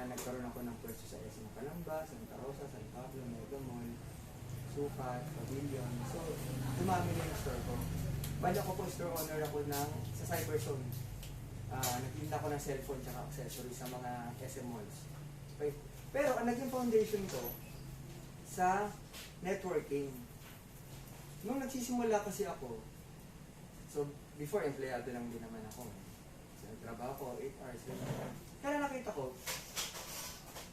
na nagkaroon ako ng pwesto sa SM Calamba, Santa Rosa, San Pablo, Mega Mall, Sukat, Pavilion. So, dumami na yung store ko. Bali ako po store owner ako sa Cyberzone. Nagtinda ko ng cellphone at accessories sa mga SM malls. Okay. Pero ang naging foundation ko sa networking. Nung nagsisimula kasi ako, so before empleyado lang din naman ako. So, nagtrabaho ko, 8 hours. Kaya nakita ko,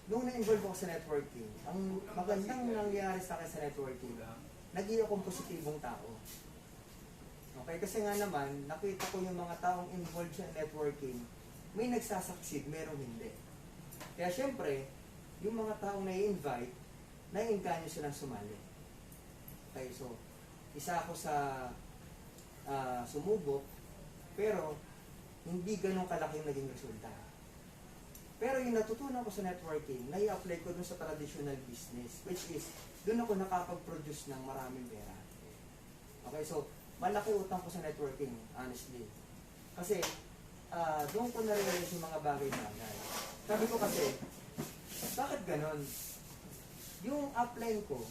nung na-involve ako sa networking, ang magandang nangyayari sa akin sa networking, naging akong positibong tao. Okay, kasi nga naman, nakita ko yung mga taong involved sa networking, may nagsasucceed, meron hindi. Kaya syempre, yung mga taong na-invite, na-engganyo silang sumali. Okay, so, isa ako sa sumubok, pero hindi ganun kalaking naging resulta. Pero yung natutunan ko sa networking, nai-apply ko dun sa traditional business, which is, dun ako nakapag-produce ng maraming pera. Okay, so, malaki utang ko sa networking, honestly. Kasi, doon ko na-realize yung mga bagay-bagay. Sabi ko kasi, bakit ganon? Yung upline ko,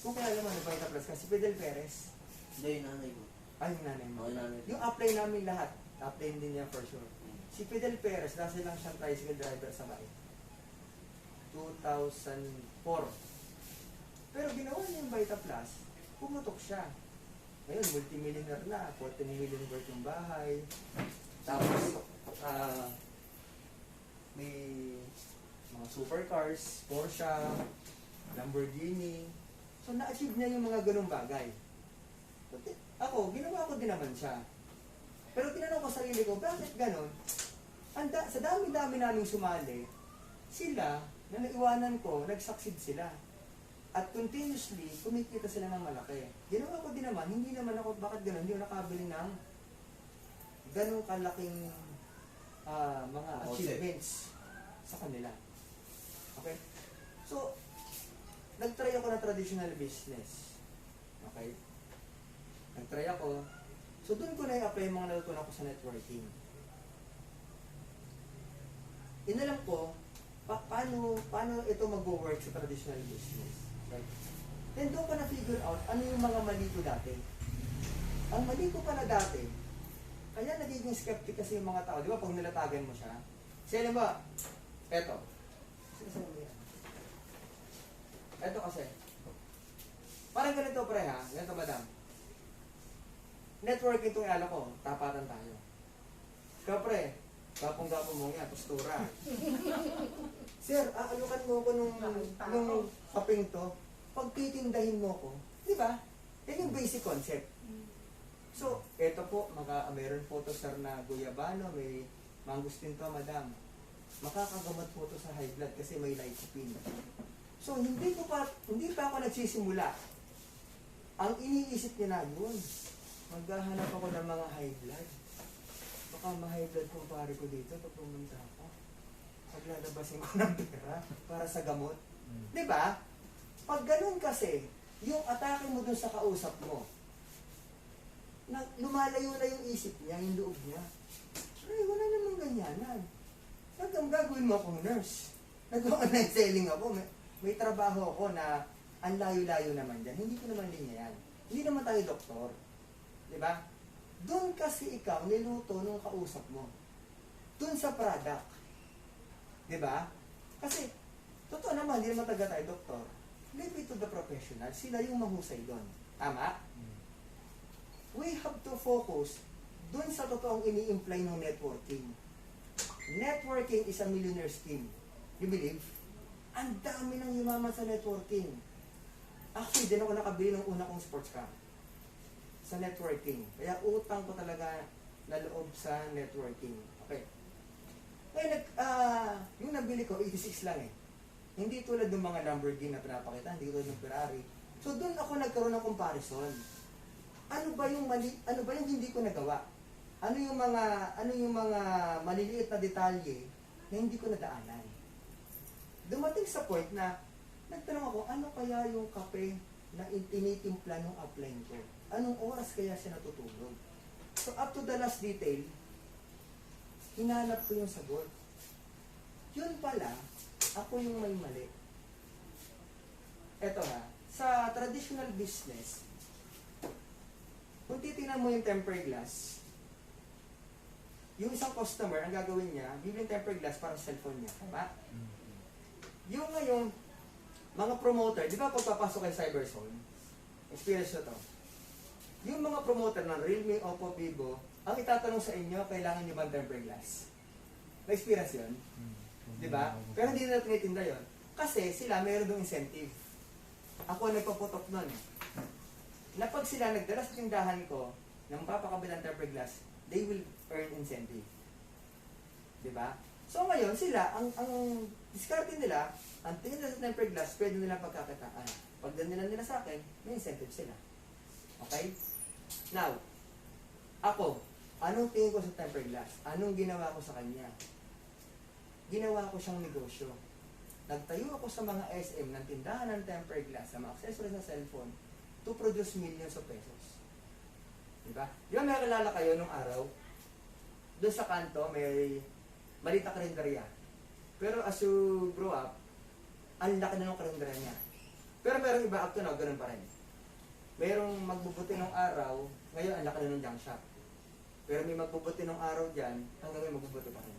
kung kaya alam mo, Vita Plus kasi, Fidel Perez. Hindi, yung nanay ko. Ay, yung nanay mo. Oo, yung nanay ko. Yung upline namin lahat, upline din niya for sure. Si Fidel Perez, dahil lang siyang tricycle driver sa bahay. 2004. Pero ginawa niya yung Vita Plus, pumutok siya. Ngayon, multimillionaire na, 14 million worth yung bahay. Tapos, may mga supercars, Porsche, Lamborghini. So, na-achieve niya yung mga ganung bagay. But, ako, ginawa ko din naman siya. Pero tinanong ko sarili ko, bakit ganon? Sa dami-dami naming sumali, sila, na naiwanan ko, nag-succeed sila. At continuously, kumikita sila ng malaki. Ginawa ko din naman, hindi naman ako, bakit gano'n, hindi ako nakabili ng ganong kalaking mga achievements sa kanila. Okay? So, nag-try ako ng traditional business. Okay? Nag-try ako. So, doon ko na i-apply yung mga natutunan ko sa networking. Inalam ko, paano ito mag-work sa traditional business. Right? Then doon ko na-figure out ano yung mga mali ko dati. Ang mali ko pala dati, kaya nagiging skeptic kasi yung mga tao. Di ba pag nilatagan mo siya? Kasi ba, eto. Eto kasi. Parang ganito pre ha, ganito madam. Networking itong ala ko, tapatan tayo. Kaya pre, gapong-gapong mo nga, postura. Sir, aalukan mo ako nung kaping to, pagtitindahin mo ko, di ba? Yan yung basic concept. So, eto po, meron po to sir na guyabano, may mangustin to, madam. Makakagamot po to sa high blood kasi may lycopene. So, hindi pa ako nagsisimula. Ang iniisip niya na yun, maghahanap ako ng mga high blood. Baka ma-high blood kumpare ko dito pag pumunta ako. Paglalabasin ko ng pera para sa gamot. Di ba? Pag ganun kasi, yung atake mo dun sa kausap mo, lumalayo na yung isip niya, yung loob niya. Ay, wala namang ganyanan. Gagawin mo akong nurse. Nag-online selling ako. May trabaho ako na ang layo-layo naman dyan. Hindi ko naman linya yan. Hindi naman tayo doktor. Di ba? Doon kasi ikaw niluto nung kausap mo. Doon sa product. Diba? Kasi, totoo naman, hindi naman taga tayo doktor. Leave it to the professional. Sila yung mahusay doon. Tama? We have to focus doon sa totoong ini-imply ng networking. Networking is a millionaire scheme. You believe? Ang dami nang yumaman sa networking. Actually, din ako nakabili ng una kong sports car. Sa networking. Kaya utang ko talaga na loob sa networking. Okay. Kaya yung nabili ko, 86 lang eh. Hindi tulad ng mga Lamborghini na pinapakita, hindi tulad ng Ferrari. So doon ako nagkaroon ng comparison. Ano ba yung mali, ano ba yung hindi ko nagawa? Ano yung mga maliliit na detalye na hindi ko nadaanan? Dumating sa point na nagtanong ako, ano kaya yung kape na tinitimpla ng upline ko? Anong oras kaya siya natutulog? So up to the last detail, hinanap ko yung sagot. Yun pala, ako yung may mali. Eto nga, sa traditional business, kung titingnan mo yung tempered glass, yung isang customer, ang gagawin niya, bibili yung tempered glass para sa cellphone niya. Tama? Yung ngayong mga promoter, di ba pagpapasok kay Cyberzone, experience nyo to. Yung mga promoter ng Realme, Oppo, Vivo, ang itatanong sa inyo, kailangan nyo ba ng tempered glass? Na-experience yun? Di ba? Pero hindi nila tinitinda yun. Kasi sila mayroon dong incentive. Ako ang nagpaputok nun. Na pag sila nagdala sa tindahan ko ng papakabilang tempered glass, they will earn incentive. Di ba? So ngayon, sila, ang discarte nila, ang tingin nila sa tempered glass, pwede nilang pagkakitaan. Pag nila sa akin, may incentive sila. Okay? Now, ako, anong tingin ko sa tempered glass? Anong ginawa ko sa kanya? Ginawa ko siyang negosyo. Nagtayo ako sa mga SM ng tindahan ng tempered glass, sa mga accessories sa cellphone, to produce millions of pesos. Diba? Di ba may kilala kayo nung araw? Doon sa kanto, may malita karinderya. Pero as you grow up, ang laki na ng karinderya niya. Pero merong iba up to now, ganun pa rin. Merong magbubuti ng araw, ngayon ang laki na ng junk shop. Pero may magbubuti ng araw dyan, hanggang may magbubuti pa rin.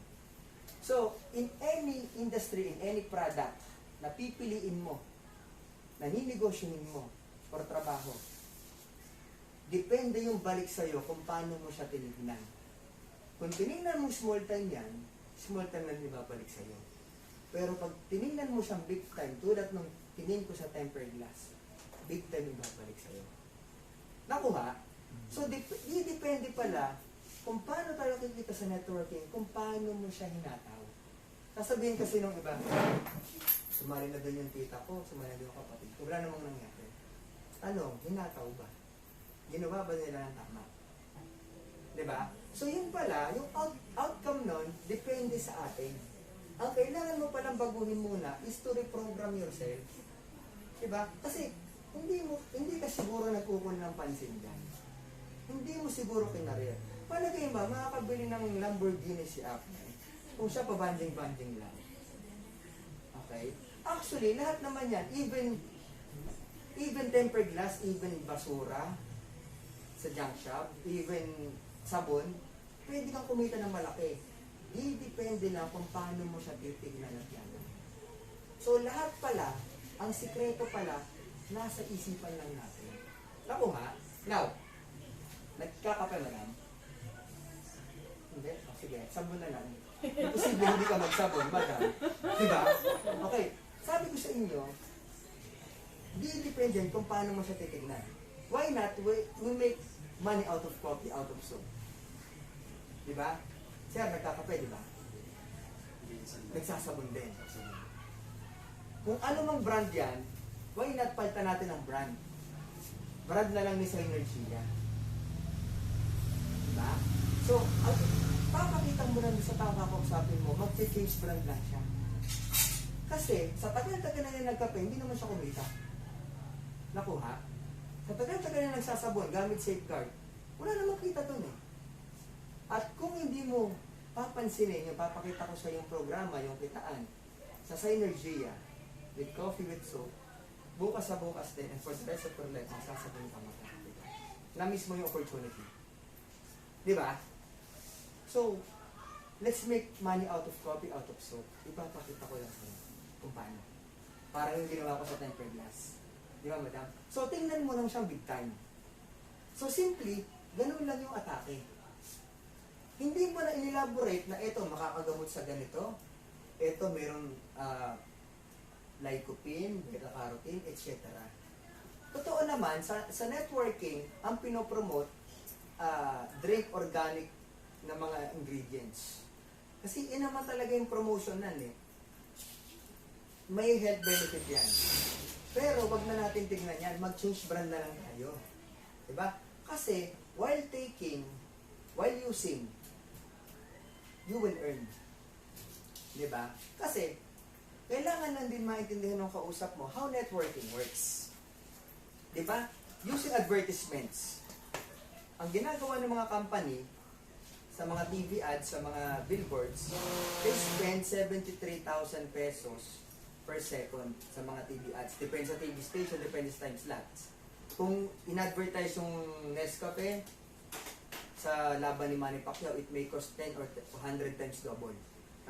So, in any industry, in any product na pipiliin mo, na ninegosyohin mo, or trabaho, depende yung balik sa'yo kung paano mo siya tinignan. Kung tinignan mo small time yan, small time na ibabalik sa'yo. Pero pag tinignan mo siyang big time, tulad nung tingin ko sa tempered glass, big time ibabalik sa'yo. Nakuha? So, depende pala kung paano tayo kikita sa networking, kung paano mo siya hinataw. Sasabihin kasi nung iba, sumali na doon yung tita ko, sumali na doon yung kapatid ko, wala namang nangyari. Ano, hinataw ba? Ginawa ba nila ng tama? Diba? So yun pala, yung outcome nun, depende sa atin. Ang kailangan mo palang baguhin muna is to reprogram yourself. Diba? Kasi, hindi ka siguro nagkukun ng pansin dyan. Hindi mo siguro kinarir. Palagay ba, makakabili ng Lamborghini si Apple kung siya pa banding-banding lang. Okay? Actually, lahat naman yan, even tempered glass, even basura sa junk shop, even sabon, pwede kang kumita ng malaki. Depende lang kung paano mo siya titignan at yan. So lahat pala, ang sikreto pala, nasa isipan lang natin. Nakuha? Now, nagkakape madam? Hindi? O sige, sabon na lang. Imposible hindi ka magsabon, madam. Diba? Okay, sabi ko sa inyo, depende kung paano mo siya titignan. Why not? We make money out of coffee, out of soap. Diba? Sir, nagkakape, diba? Nagsasabon din. Kung ano mang brand yan, why not palitan natin ang brand? Brand na lang ni Synergia. Diba? So, papakita mo lang sa tao kakausapin mo, mag-change brand lang siya. Kasi, sa tagal-tagal na niya nagkape, hindi naman siya kumita. Nakuha? Sa tagal-tagal na nagsasabon, gamit safeguard, wala namang kita dun eh. At kung hindi mo papansinin, yung papakita ko sa yung programa, yung kitaan, sa Synergia, with coffee with soap, bukas sa bukas din, and for the rest of your life, magsasabon ka magkakita. Na-miss mo yung opportunity. Diba? So, let's make money out of coffee, out of soap. Ipapakita ko lang sa'yo kung paano. Para yung ginawa ko sa tempered glass. Di ba, madam? So, tingnan mo lang siyang big time. So, simply, ganun lang yung atake. Hindi mo na inelaborate na ito, makakagamot sa ganito. Ito, mayroong lycopene, beta-carotene, etc. Totoo naman, sa networking, ang pinopromote, drink organic na mga ingredients. Kasi yun naman talaga yung promotion nan eh. May health benefit yan. Pero wag na natin tignan yan, mag-change brand na lang tayo. Diba? Kasi while using, you will earn. Diba? Kasi kailangan lang din maintindihan ng kausap mo how networking works. Diba? Using advertisements. Ang ginagawa ng mga company sa mga TV ads, sa mga billboards, they spend 73,000 pesos per second sa mga TV ads. Depende sa TV station, depende sa time slots. Kung in-advertise yung Nescafe sa laban ni Manny Pacquiao, it may cost 10 or 100 times double.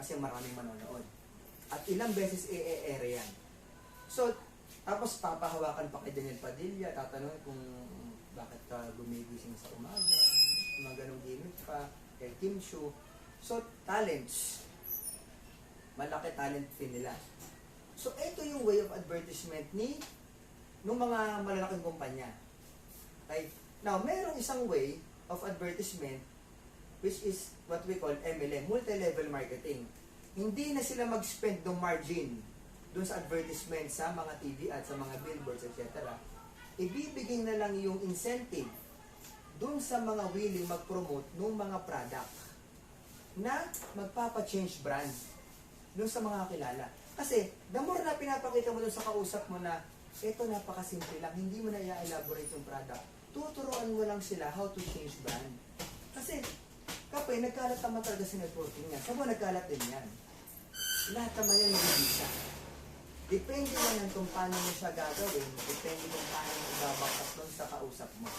Kasi maraming manonood. At ilang beses i-air yan. So, tapos papahawakan pa kay Daniel Padilla, tatanong kung bakit ka gumigising sa umaga, mga ganong gimmick pa, kay Kim Chiu. So, talents. Malaki talent fee nila. So, ito yung way of advertisement ng mga malalaking kumpanya. Okay? Now, merong isang way of advertisement which is what we call MLM, multi-level marketing. Hindi na sila mag-spend ng margin dun sa advertisement sa mga TV at sa mga billboards, etc. Ibibigay na lang yung incentive dun sa mga willing mag-promote ng mga product na magpapa-change brand dun sa mga kilala. Kasi, the more na pinapakita mo dun sa kausap mo na ito napakasimple lang, hindi mo na i-elaborate yung product, tuturuan mo lang sila how to change brand. Kasi, kapag nagkalat naman talaga sa networking niya, sabo nagkalat din yan. Lahat naman yan nag-ibisa. Depende lang yan kung paano mo siya gagawin, depende kung paano mo ibabakas doon sa kausap mo.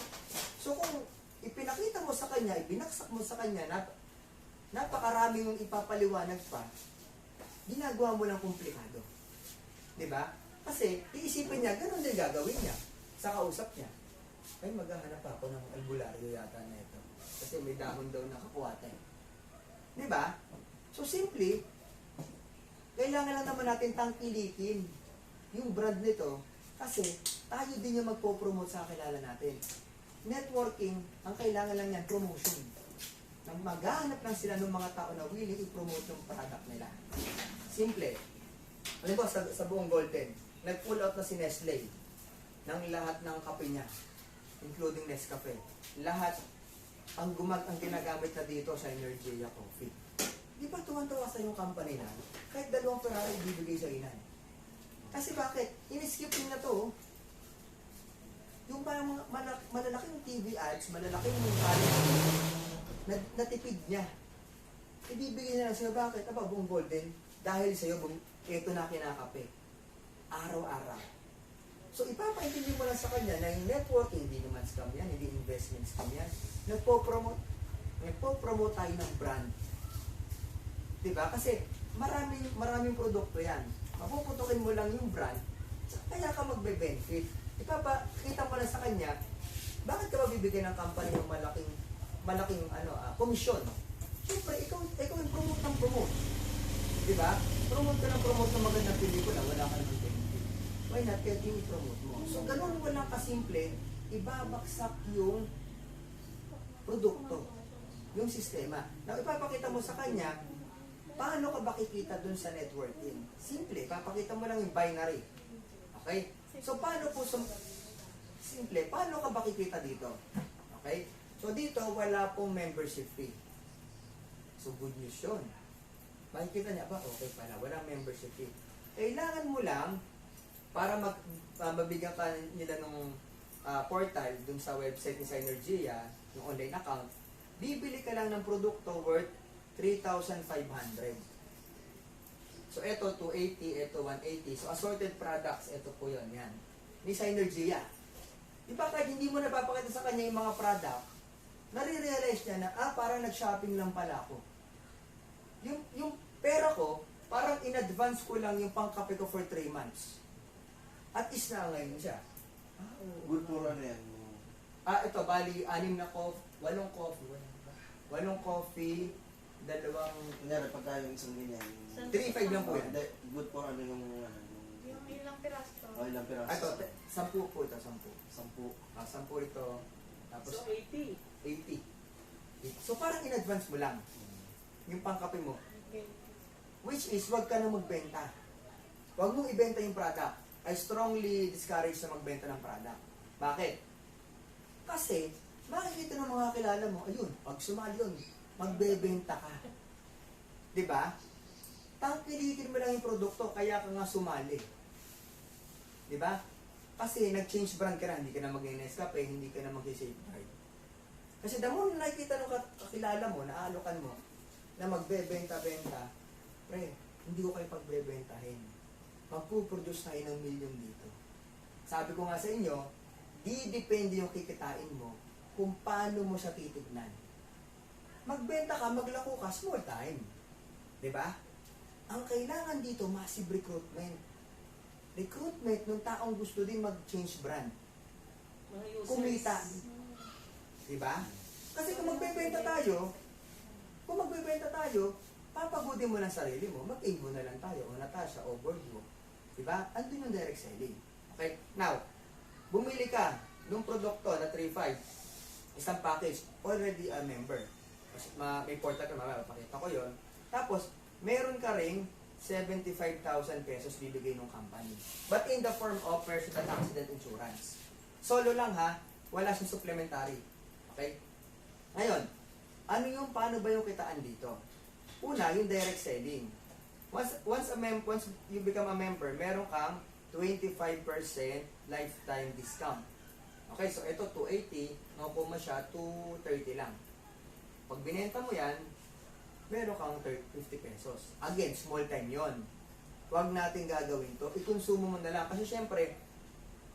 So kung ipinakita mo sa kanya, ibinaksak mo sa kanya, napakaraming mong ipapaliwanag pa, ginagawa mo lang komplikado. Diba? Kasi iisipin niya, ganun din gagawin niya sa kausap niya. Ay, maghahanap ako ng albularyo yata na ito. Kasi may dahon daw nakakuwatan. Diba? So simply, kailangan lang naman natin tangkilikin yung brand nito kasi tayo din yung magpo-promote sa kilala natin. Networking, ang kailangan lang yan, promotion. Nang maghahanap lang sila ng mga tao na willing i-promote yung product nila. Simple. Alam mo, sa buong Golden, nag-pull out na si Nestle ng lahat ng kape niya, including Nescafe. Lahat ang ginagamit na dito sa Energia Coffee. Di ba tuwan-tuwa sa yung company na kahit 2 Ferrari ibibigay sa inan? Kasi bakit? In-skip na to. Yung parang malalaking TV ads, malalaking natipid niya. Ibibigay na lang sa'yo. Bakit? Aba, buong Golden, dahil sa'yo, ito na kinakape. Araw-araw. So, ipapaintindi mo lang sa kanya na yung networking, hindi naman scam yan, hindi investment scam yan. Nagpo-promote tayo ng brand. Diba? Kasi maraming produkto yan. Mapuputukin mo lang yung brand, kaya ka magbe-benefit. Ipapakita mo lang sa kanya, bakit ka mabibigyan ng company ng malaking komisyon? Siyempre, ikaw yung promote ng promote. Diba? Promote ka ng promote ng magandang pelikula, wala ka naman benefit. Why not? Kaya yung i-promote mo. So, ganun mo lang kasimple, ibabaksak yung produkto, yung sistema. Now, ipapakita mo sa kanya, paano ka ba kikita dun sa networking? Simple, papakita mo lang yung binary. Okay? So, paano ka ba kikita dito? Okay? So, dito, wala pong membership fee. So, good news yun. Makikita niya ba? Okay pala, walang membership fee. Kailangan mo lang, para mabigyan ka nila ng portal dun sa website ni Synergia, yung online account, bibili ka lang ng produkto worth 3,500. So, ito 280, ito 180. So, assorted products, ito po yun, yan. Ni Synergia. Di ba kahit hindi mo napapakita sa kanya yung mga product, nare-realize niya na, parang nag-shopping lang pala ako. Yung pera ko, parang in-advance ko lang yung pangkape ko for 3 months. At is na ngayon siya. Good for ano yan? Ito, bali, 6 na coffee, 8 coffee, 8 coffee, 2. Kunyari, pagka yung isang ganyan. 3.5 lang po yan. Hindi, good for ano yung Yung ilang piraso. oh, ilang piraso. Ito, 10 po ito, 10. 10 ito, tapos So, 80. 80. So parang in advance mo lang yung pangkape mo. Okay. Which is, wag ka na magbenta. Wag mong ibenta yung product. I strongly discourage na magbenta ng product. Bakit? Kasi, makikita ng mga kilala mo, ayun, pag sumali yun, magbebenta ka. Diba? Tangkilikin mo lang yung produkto, kaya ka nga sumali. Diba? Kasi nag-change brand ka na, hindi ka na mag-Nescafe, hindi ka na mag-safeguard. Kasi the more na nakikita ng kakilala mo, naalokan mo, na magbebenta-benta, pre, hindi ko kayo pagbebentahin. magpuproduce tayo ng milyon dito. Sabi ko nga sa inyo, di depende yung kikitain mo kung paano mo siya titignan. Magbenta ka, maglako ka, small time. 'Di ba? Ang kailangan dito, massive recruitment. Recruitment ng taong gusto din mag-change brand. Mga users. Kumita. 'Di ba? Kasi kung magbebenta tayo, papagodin mo lang sarili mo, mag-aim mo na lang tayo, o Natasha, o Bordeaux. 'Di ba? Andun yung direct selling. Okay? Now, bumili ka ng produkto na 3.5, isang package, already a member. Kasi may portal ka, mapapakita ko yon. Tapos, meron ka ring 75,000 pesos bibigay ng company. But in the form of personal accident insurance. Solo lang ha, wala siyang supplementary. Okay? Ngayon, paano ba yung kitaan dito? Una, yung direct selling. Once you become a member, meron kang 25% lifetime discount. Okay, so ito 280, nakupo mo siya 230 lang. Pag binenta mo yan, meron kang 50 pesos. Again, small time yon. Huwag natin gagawin to. I-consume mo na lang. Kasi syempre,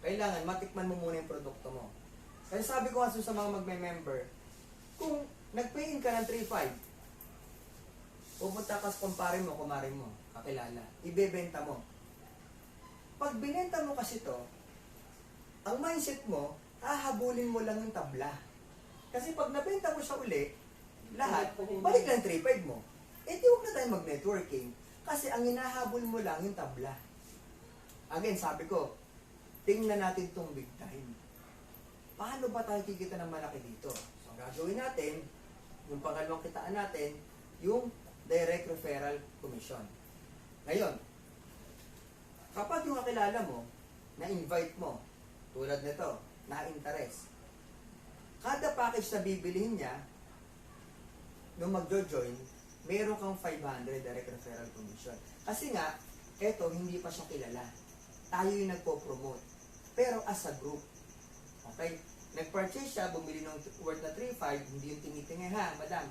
kailangan matikman mo muna yung produkto mo. Kasi sabi ko nga sa mga magme-member, kung nag-pay in ka ng 3.5, pupunta ka sa kumare mo, kakilala, ibebenta mo. Pag binenta mo kasi to, ang mindset mo, hahabulin mo lang yung tabla. Kasi pag nabenta mo siya uli, lahat, balik lang 3.5 mo. Eh, di huwag na tayo mag-networking. Kasi ang hinahabol mo lang yung tabla. Again, sabi ko, tingnan natin itong big time. Paano ba tayo kikita ng malaki dito? So, ang gagawin natin, yung pangalawang kitaan natin, yung direct referral commission. Ngayon, kapag yung kakilala mo, na-invite mo, tulad nito, na-interest, kada package na bibilihin niya, nung magjo-join, meron kang 500 direct referral commission. Kasi nga, eto, hindi pa siya kilala. Tayo yung nagpo-promote. Pero as a group. Okay? Nag-purchase siya, bumili ng worth na 3.5, hindi yung tingi-tingi ha, madam.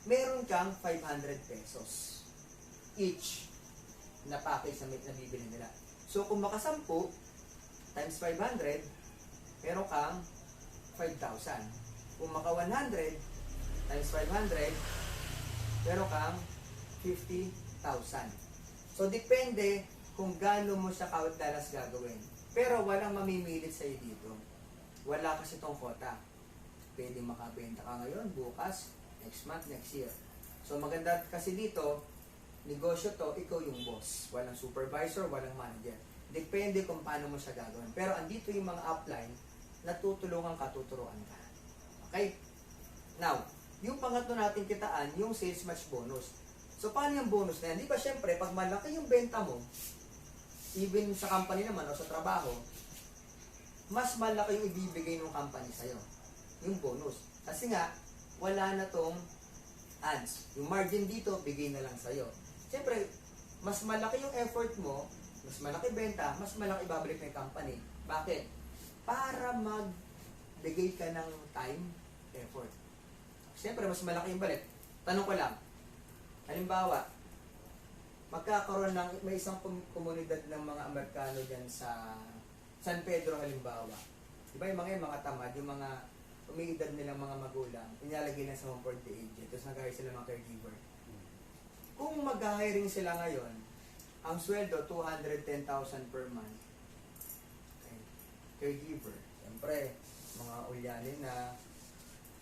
Meron kang 500 pesos each na package na bibili nila. So, kung makasampu, times 500, meron kang 5,000. Kung maka 100, times 500, meron kang 50,000. So, depende kung gaano mo siya dalas gagawin. Pero walang mamimilit sa'yo dito. Wala kasi tong quota. Pwede makabenta ka ngayon, bukas, next month, next year. So, maganda kasi dito, negosyo to, ikaw yung boss. Walang supervisor, walang manager. Depende kung paano mo siya gagawin. Pero andito yung mga upline na tutulungan ka, tuturuan ka. Okay? Now, yung pangatlo natin kitaan, yung sales match bonus. So, paano yung bonus na yan? Di ba, syempre, pag malaki yung benta mo, even sa company naman o sa trabaho, mas malaki yung ibibigay ng company sa'yo. Yung bonus. Kasi nga, wala na tong ads. Yung margin dito, bigay na lang sa'yo. Siyempre, mas malaki yung effort mo, mas malaki benta, mas malaki ibabalik ng company. Bakit? Para magbigay ka ng time, effort. Siyempre, mas malaki yung balik. Tanong ko lang, halimbawa, magkakaroon ng, may isang komunidad ng mga Amerikano dyan sa San Pedro halimbawa. Diba yung mga tamad, yung mga umiidad nilang mga magulang, inalagay na sa home for the aged, tapos nag-hire sila mga caregiver. Kung mag-hiring sila ngayon, ang sweldo, 210,000 per month. Okay. Caregiver. Siyempre, mga ulyanin na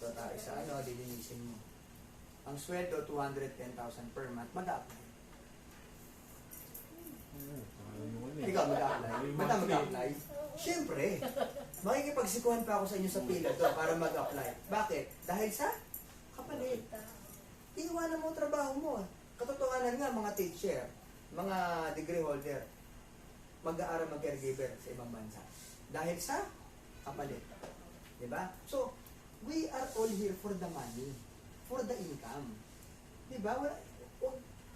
ito tayo sa lilinisin mo. Ang sweldo, 210,000 per month, mag-apply. Ikaw mag-apply? Ba't mag-apply? Siyempre, makikipagsikuhan pa ako sa inyo sa pila doon para mag-apply. Bakit? Dahil sa kapalit. Iiwanan mo ang trabaho mo. Katotohanan nga, mga teacher, mga degree holder, mag-aaral mag-caregiver sa ibang bansa. Dahil sa kapalit. Diba? So, we are all here for the money, for the income. Diba?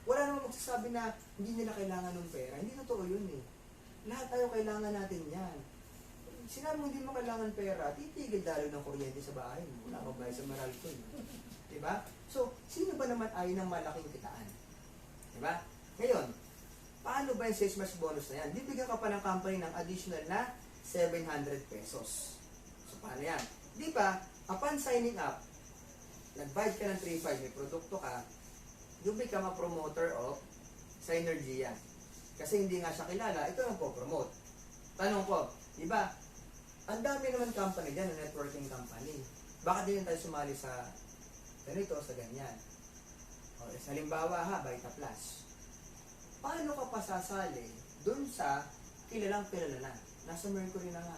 Wala namang magsasabi na hindi nila kailangan ng pera. Hindi totoo yun eh. Lahat tayo kailangan natin yan. Sinabi mo hindi mo kailangan pera, titigil dalo ng kuryente sa bahay mo. Wala kang bayad sa Meralco. Diba? So, sino ba naman ayaw ng malaking kitaan? Diba? Ngayon, paano ba ba yung sales match bonus na yan? Bibigyan ka pa ng company ng additional na 700 pesos. So, paano yan? Di ba, upon signing up, nag-buy ka ng 3.5, may produkto ka, you become a promoter of Synergia. Kasi hindi nga siya kilala, ito ang po-promote. Tanong ko, di ba, ang dami naman company dyan, na networking company. Bakit din tayo sumali sa ganito, sa ganyan? O, halimbawa ha, Vita Plus. Paano ka pa sasali dun sa kilalang kilala na? Nasa Mercury na nga.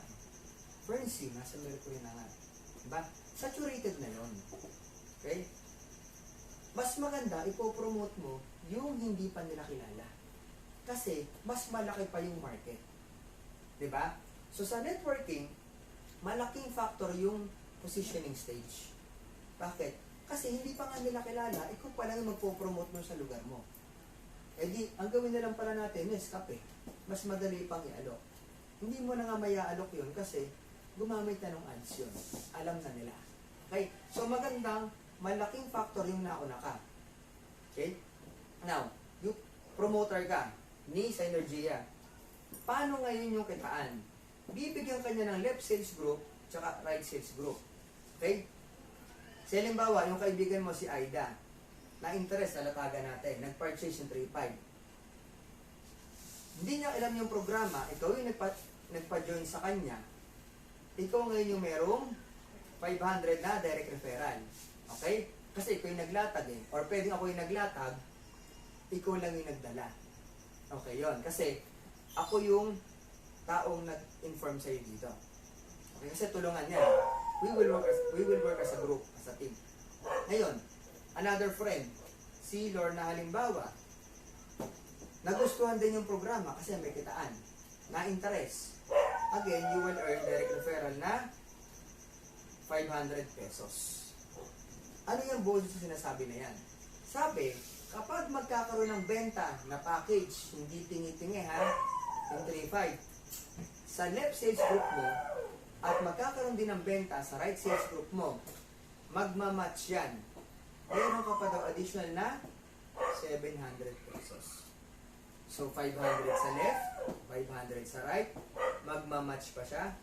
Frenzy, nasa Mercury na nga. Diba? Saturated na yon. Okay? Mas maganda, ipopromote mo yung hindi pa nila kilala. Kasi, mas malaki pa yung market. Diba? So, sa networking, malaking factor yung positioning stage. Bakit? Kasi hindi pa nga nila kilala, ikaw pa lang yung magpo-promote mo sa lugar mo. Eh di, ang gawin na lang pala natin is kape. Mas madali pang i-alok. Hindi mo na nga maya-alok yun kasi gumamit na ng ads yun. Alam na nila. Okay? So magandang, malaking factor yung nauna ka. Okay? Now, yung promoter ka ni Synergia. Paano ngayon yung kitaan? Bibigyan ka niya ng left sales group tsaka right sales group. Okay? Sa halimbawa, yung kaibigan mo si Aida, na-interest sa latagan natin, nag-purchase yung 3.5. Hindi niya alam yung programa, ikaw yung nagpa-join sa kanya, ikaw ngayon yung merong 500 na direct referral. Okay? Kasi ikaw yung naglatag eh. Or pwedeng ako yung naglatag, ikaw lang yung nagdala. Okay, yon. Kasi ako yung taong nag-inform sa'yo dito. Okay, kasi tulungan yan. We will work as a group, as a team. Ngayon, another friend, si Lorna halimbawa, nagustuhan din yung programa kasi may kitaan, na-interest. Again, you will earn direct referral na 500 pesos. Ano yung bonus na sinasabi na yan? Sabi, kapag magkakaroon ng benta na package, hindi tingi-tingi ha, yung 3.5, sa left sales group mo, at magkakaroon din ng benta sa right sales group mo, magmamatch yan. Meron ka pa daw additional na 700 pesos. So, 500 sa left, 500 sa right, magmamatch pa siya.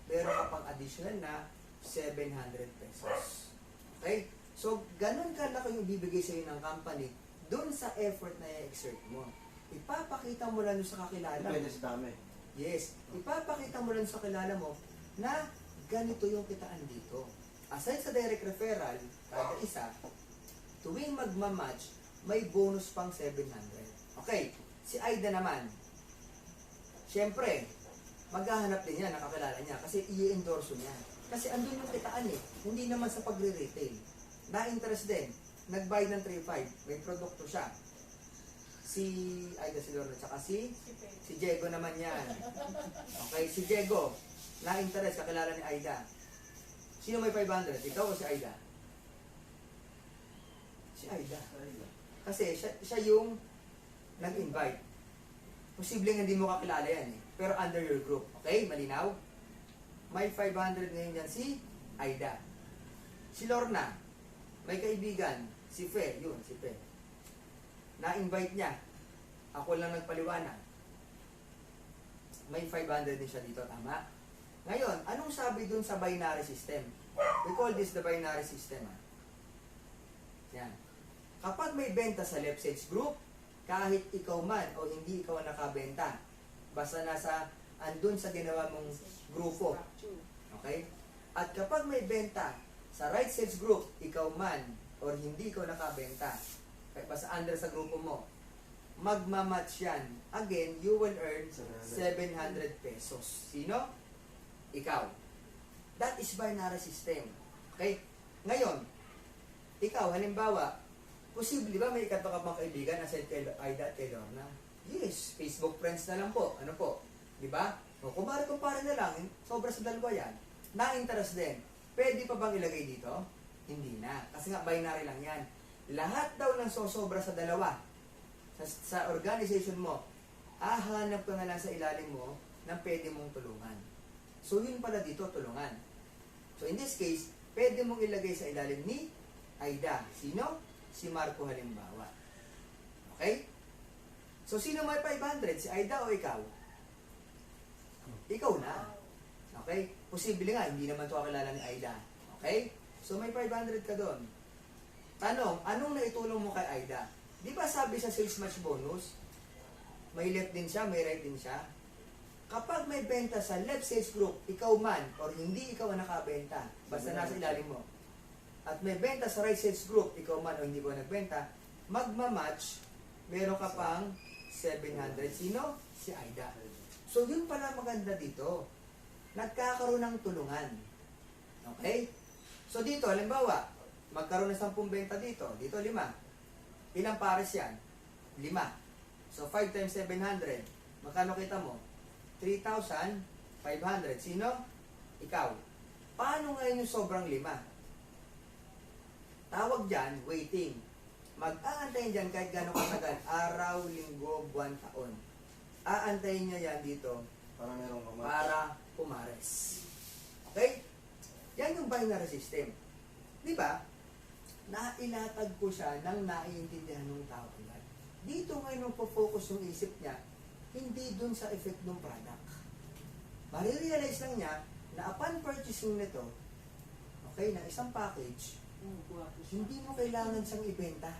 Meron ka pang additional na 700 pesos. Okay? So, ganun kalaki yung bibigay sa'yo ng company doon sa effort na i-exert mo. Ipapakita mo lang sa kakilala mo. Depende sa dami. Yes. Ipapakita mo lang sa kakilala mo na ganito yung kitaan dito. Aside sa direct referral, kada isa, tuwing magmamatch, may bonus pang 700. Okay, si Aida naman, syempre, maghahanap din niya, nakakilala niya, kasi i-endorse niya. Kasi andun yung kitaan eh, hindi naman sa pagre-retail. Na-interest din, nag-buy ng 3.5, may produkto siya. Si Aida si Lorna, tsaka si Diego naman yan. Okay, si Diego, na-interest, kakilala ni Aida. Sino may 500? Ikaw o si Aida? Si Aida. Kasi siya yung nag-invite. Posibleng hindi mo kakilala yan eh. Pero under your group. Okay? Malinaw? May 500 ngayon yan si Aida. Si Lorna, may kaibigan, si Fe. Yun, si Fe. Na-invite niya. Ako lang nagpaliwanag. May 500 din siya dito, tama? Ngayon, anong sabi dun sa binary system? We call this the binary system. Yan. Kapag may benta sa left sales group, kahit ikaw man o hindi ikaw nakabenta, basta nasa andun sa ginawa mong grupo. Okay? At kapag may benta sa right sales group, ikaw man or hindi ikaw nakabenta, basta under sa grupo mo, magmamatch yan. Again, you will earn 700 pesos. Sino? Ikaw. That is binary system. Okay? Ngayon, ikaw, halimbawa, posible ba may ikato ka pang kaibigan na send kay Aida at kay Lorna? Yes, Facebook friends na lang po. Ano po? Di ba? O, kumpare na lang, sobra sa dalawa yan. Na-interest din. Pwede pa bang ilagay dito? Hindi na. Kasi nga, binary lang yan. Lahat daw ng sosobra sa dalawa, sa organization mo, hahanap ka na lang sa ilalim mo ng pwede mong tulungan. So, yun pala dito, tulungan. So, in this case, pwede mong ilagay sa ilalim ni Aida. Sino? Si Marco halimbawa. Okay? So, sino may 500? Si Aida o ikaw? Ikaw na. Okay? Posible nga, hindi naman ito kakilala ni Aida. Okay? So, may 500 ka doon. Tanong, anong naitulong mo kay Aida? Di ba sabi sa sales match bonus, may left din siya, may right din siya? Kapag may benta sa left sales group, ikaw man, or hindi ikaw ang nakabenta, basta nasa ilalim mo, at may benta sa right sales group, ikaw man o hindi ko nagbenta, magmamatch, meron ka pang 700. Sino? Si Aida. So, yun pala maganda dito. Nagkakaroon ng tulungan. Okay? So, dito, halimbawa, magkaroon ng 10 benta dito. Dito, 5. Ilang pares yan? 5. So, 5 times 700. Magkano kita mo? 3,500. Sino? Ikaw. Paano ngayon yung sobrang 5? Tawag dyan, waiting. Mag-aantayin dyan kahit gano'ng katagal. Araw, linggo, buwan, taon. Aantayin niya yan dito Para merong kamat. para pumares. Okay? Yan yung binary system. Di ba? Nailatag ko siya nang naiintindihan ng tao agad. Dito ngayon po focus yung isip niya, hindi dun sa effect ng product. Marirealize lang niya na upon purchasing nito, okay, na isang package, hindi mo kailangan siyang ibenta.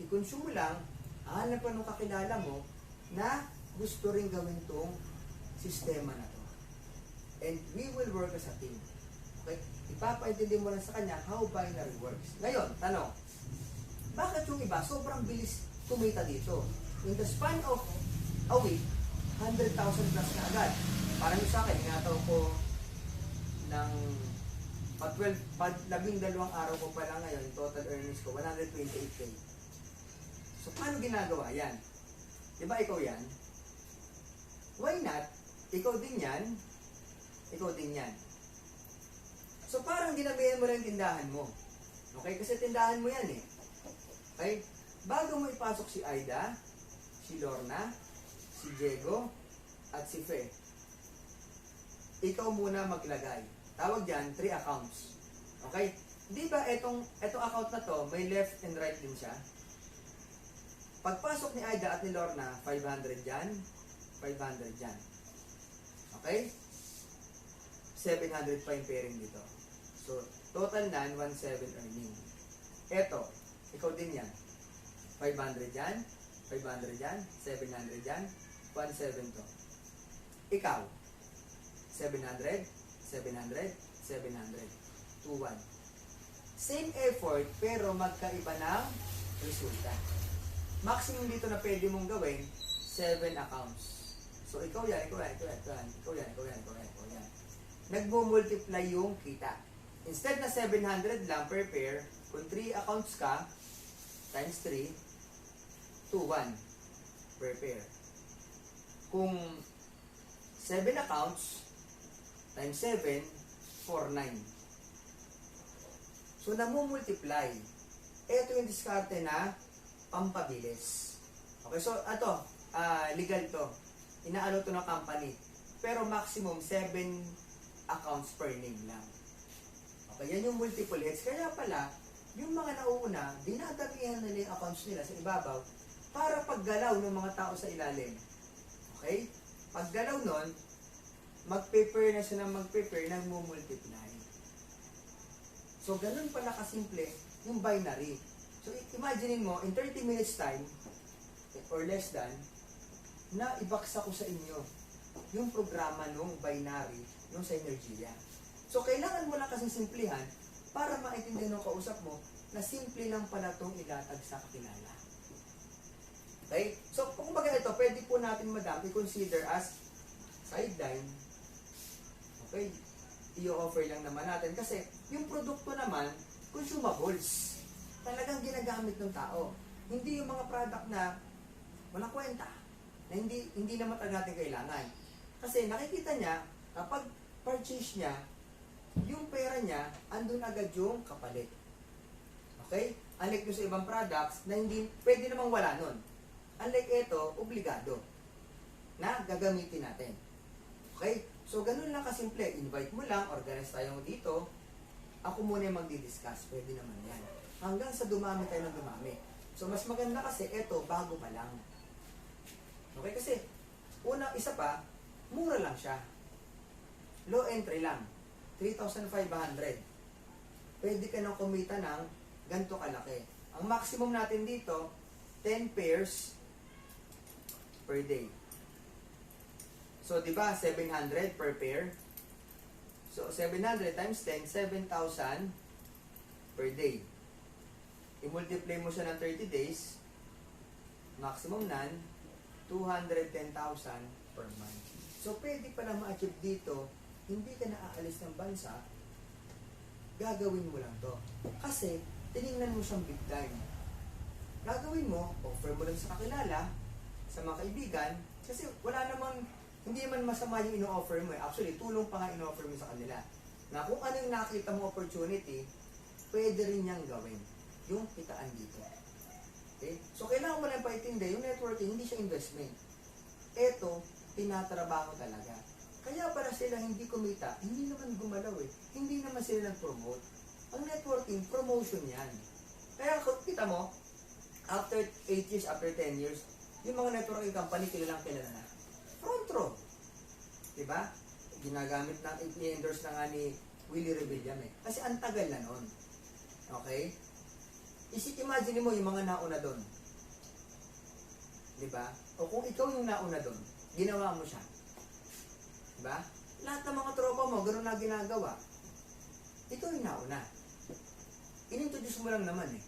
I-consume mo lang, hanap pa nung kakilala mo na gusto rin gawin tong sistema na to. And we will work as a team. Okay? Ipapaintindi mo lang sa kanya how binary works. Ngayon, tanong, bakit yung iba sobrang bilis kumita dito? In the span of a week, 100,000 plus na agad. Parang yung sa akin, inataw ko ng 12 araw ko pa lang ngayon, total earnings ko, 128K. So, paano ginagawa yan? Diba ikaw yan? Why not? Ikaw din yan. Ikaw din yan. So, parang ginamihan mo lang yung tindahan mo. Okay? Kasi tindahan mo yan eh. Okay? Bago mo ipasok si Aida, si Lorna, si Diego, at si Fe, ikaw muna maglagay. Tawag dyan, 3 accounts. Okay? Di ba itong account na to, may left and right din siya? Pagpasok ni Aida at ni Lorna, 500 dyan, 500 dyan. Okay? 700 pa yung pairing dito. So, total nan, 1,700 earning. Eto, ikaw din yan. 500 dyan, 500 dyan, 700 dyan, 1,700 to. Ikaw, 700, 700, 700, 2,1. Same effort, pero magkaiba ng resulta. Maximum dito na pwede mong gawin, 7 accounts. So, ikaw yan, ikaw yan, ikaw yan, ikaw yan, ikaw yan, ikaw yan, ikaw yan, ikaw yan. Nagmo-multiply yung kita. Instead na 700 lang per pair, kung 3 accounts ka, times 3, 2,1 per pair. Kung 7 accounts, times 7, 4,9. So, namumultiply. Ito yung diskarte na pampabilis. Okay, so, ito, legal to. Inaano to ng company. Pero maximum 7 accounts per name lang. Okay, yan yung multiple heads. Kaya pala, yung mga nauuna, dinadamihan nila yung accounts nila sa ibabaw para paggalaw ng mga tao sa ilalim. Okay? Paggalaw nun, mag-prepare na siya ng mag-prepare, nag-multiply. So, ganun pala kasimple yung binary. So, imaginein mo, in 30 minutes time, or less than, na ibaksa ko sa inyo yung programa ng binary, yung sa Energia. So, kailangan mo lang kasing simplihan para maintindihan ng kausap mo na simple lang pala itong ilatag sa kakilala. Okay? So, kung baga ito, pwede po natin, madam, i-consider as sideline. Okay? I-offer lang naman natin kasi yung produkto naman, consumables. Talagang ginagamit ng tao. Hindi yung mga product na walang kwenta, na hindi naman talaga natin kailangan. Kasi nakikita niya, kapag purchase niya, yung pera niya, andun agad yung kapalit. Okay? Unlike yung sa ibang products na hindi, pwede namang wala nun. Unlike ito, obligado na gagamitin natin. Okay? So, ganun lang kasimple. Invite mo lang, organize tayo dito. Ako muna yung magdi-discuss. Pwede naman yan. Hanggang sa dumami tayo ng dumami. So, mas maganda kasi ito, bago pa lang. Okay, kasi isa pa, mura lang siya. Low entry lang. 3,500. Pwede ka nang kumita ng ganito kalaki. Ang maximum natin dito, 10 pairs per day. So, di ba, 700 per pair? So, 700 times 10, 7,000 per day. I-multiply mo siya ng 30 days, maximum nan, 210,000 per month. So, pwede pala ma-achieve dito, hindi ka na aalis ng bansa, gagawin mo lang to. Kasi, tinignan mo siyang big time. Gagawin mo, offer mo lang sa kakilala, sa mga kaibigan, kasi wala namang, hindi man masama yung ino-offer mo. Actually, tulong pa nga ino-offer mo sa kanila. Na kung ano yung nakita mo opportunity, pwede rin niyang gawin. Yung kitaan dito. Okay? So, kailangan mo lang paitindi, yung networking, hindi siya investment. Ito, tinatrabaho talaga. Kaya para sila hindi kumita, hindi naman gumalaw eh. Hindi naman sila nag-promote. Ang networking, promotion yan. Kaya kita mo, after 8 years, after 10 years, yung mga networking company, kilalang kilala na. Front row. Diba? Ginagamit na, i-endorse na nga ni Willie Rebelliam eh. Kasi ang tagal na nun. Okay? Imagine mo yung mga nauna doon. Diba? O kung ikaw yung nauna doon, ginawa mo siya. Diba? Lahat ng mga tropa mo, gano'n na ginagawa. Ikaw yung nauna. Inintroduce mo lang naman eh.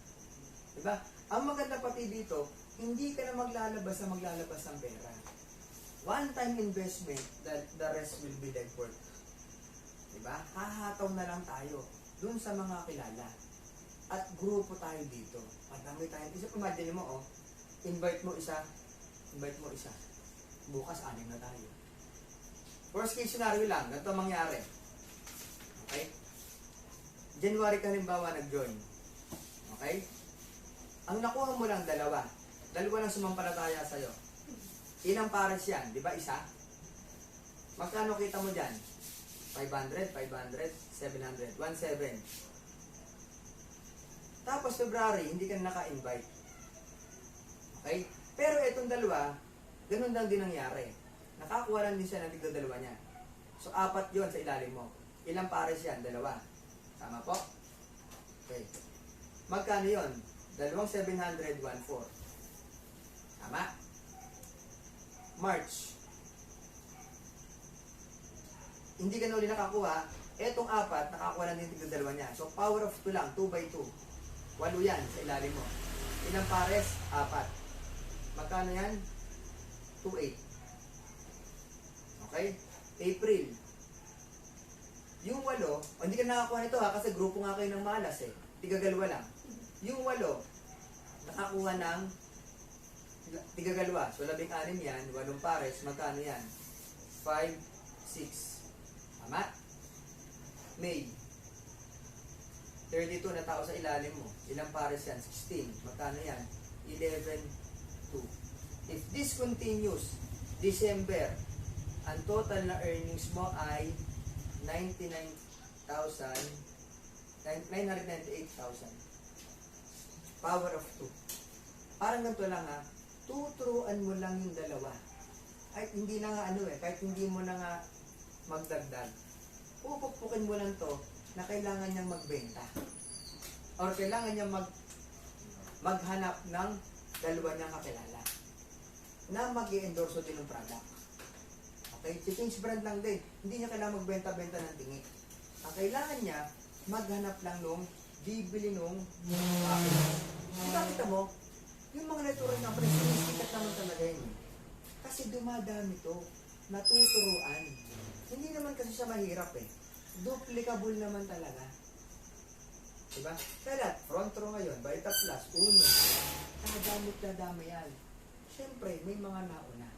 Diba? Ang maganda pati dito, hindi ka na maglalabas ng pera. One-time investment, the rest will be legwork. Diba? Hahataw na lang tayo dun sa mga kilala. At grupo tayo dito. Madami tayo. Imagine mo, invite mo isa. Bukas, 6 na tayo. Worst case scenario lang, ganito mangyari. Okay? January ka halimbawa nag-join. Okay? Ang nakuha mo lang 2. 2 lang sumampalataya sa'yo. Ilang pares yan? Di ba isa? Magkano kita mo dyan? 500, 700, 1,700. Tapos February, hindi ka naka-invite. Okay? Pero itong 2, ganun lang din nangyari. Nakakuha lang din siya ng tigda 2 niya. So, 4 yon sa ilalim mo. Ilang pares yan? 2. Tama po? Okay. Magkano yon? 2,700, 1,400. Tama? March. Hindi ka na uli nakakuha. Etong 4, nakakuha lang din tigda 2 niya. So, power of 2 lang. 2 by 2. 8 yan sa ilalim mo. Ilang pares? 4. Magkano yan? 2,800. Okay? April. Yung 8, hindi ka nakakuha nito ha, kasi grupo nga kayo ng malas eh. Tigagalawa lang. Yung 8, nakakuha ng tigagalawa. So, 16 yan, 8 pares, magkano yan? 5, 6. Tama? May. 32 na tao sa ilalim mo. Ilang pares yan? 16. Magkano yan? 11, 2. If this continues, December, ang total na earnings mo ay 998,000. Power of 2. Parang ganito lang ha, tuturuan mo lang yung 2. Ay, hindi na nga kahit hindi mo na nga magdagdag. Pupukpukin mo lang to na kailangan niyang magbenta. Or kailangan niyang maghanap ng 2 niyang kakilala na mag-i-endorso din ng product. Okay? Si-change brand lang din. Hindi niya kailangan magbenta-benta ng tingi. Ang kailangan niya, maghanap lang nung bibili nung kita mo, yung mga network na sinisikat naman talaga yun. Kasi dumadami to, natuturuan. Hindi naman kasi siya mahirap eh. Duplicable naman talaga. Diba? Kaya front row ngayon, Vita Plus, Uno, dadami yan. Siyempre, may mga nauna.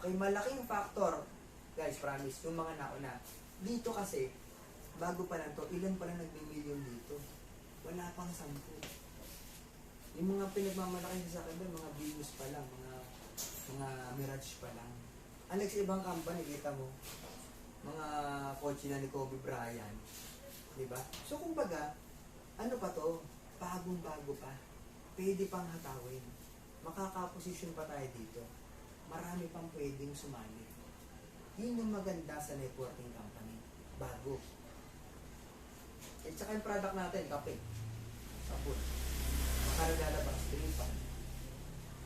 Okay, malaking factor, guys, promise, yung mga nauna. Dito kasi, bago pa lang to, ilan pa lang nagbi-million dito? Wala pang 10. Yung mga pinagmamalaki sa akin doon, mga Venus pa lang, mga Mirage pa lang. Unlike sa ibang company, kita mo, mga kotse na ni Kobe Bryant. Diba? So, kumbaga, ano pa to? Bagong-bago pa. Pwede pang hatawin. makakaposisyon pa tayo dito. Marami pang pwedeng sumali. Yun yung maganda sa networking company. Bago. At saka yung product natin, kape. Sapon. Makano lalabas? 3.5.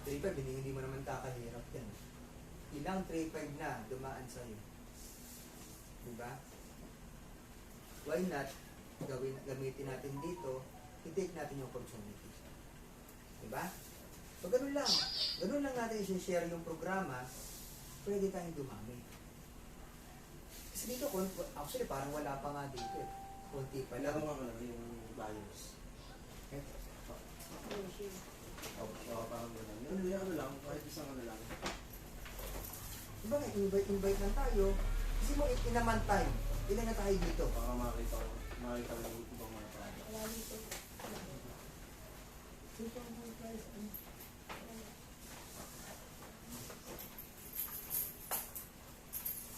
3.5, hindi mo naman kakahirap yan. Ilang 3.5 na dumaan sa'yo. Diba? Why not? Gamitin natin dito, i-take natin yung opportunity. Diba? So, ganun lang. Ganun lang natin i-share yung programa, pwede tayong dumami. Kasi dito, actually, parang wala pa nga dito eh. Kunti pa lang. Ano nga yung bios? Eto. Parang gano'n. Yung ano lang, kahit isang ano lang. Diba nga, invite lang tayo. Kasi mo, in a month time, ilan na tayo dito? Baka makita ko yung ibang mga product. Wala dito.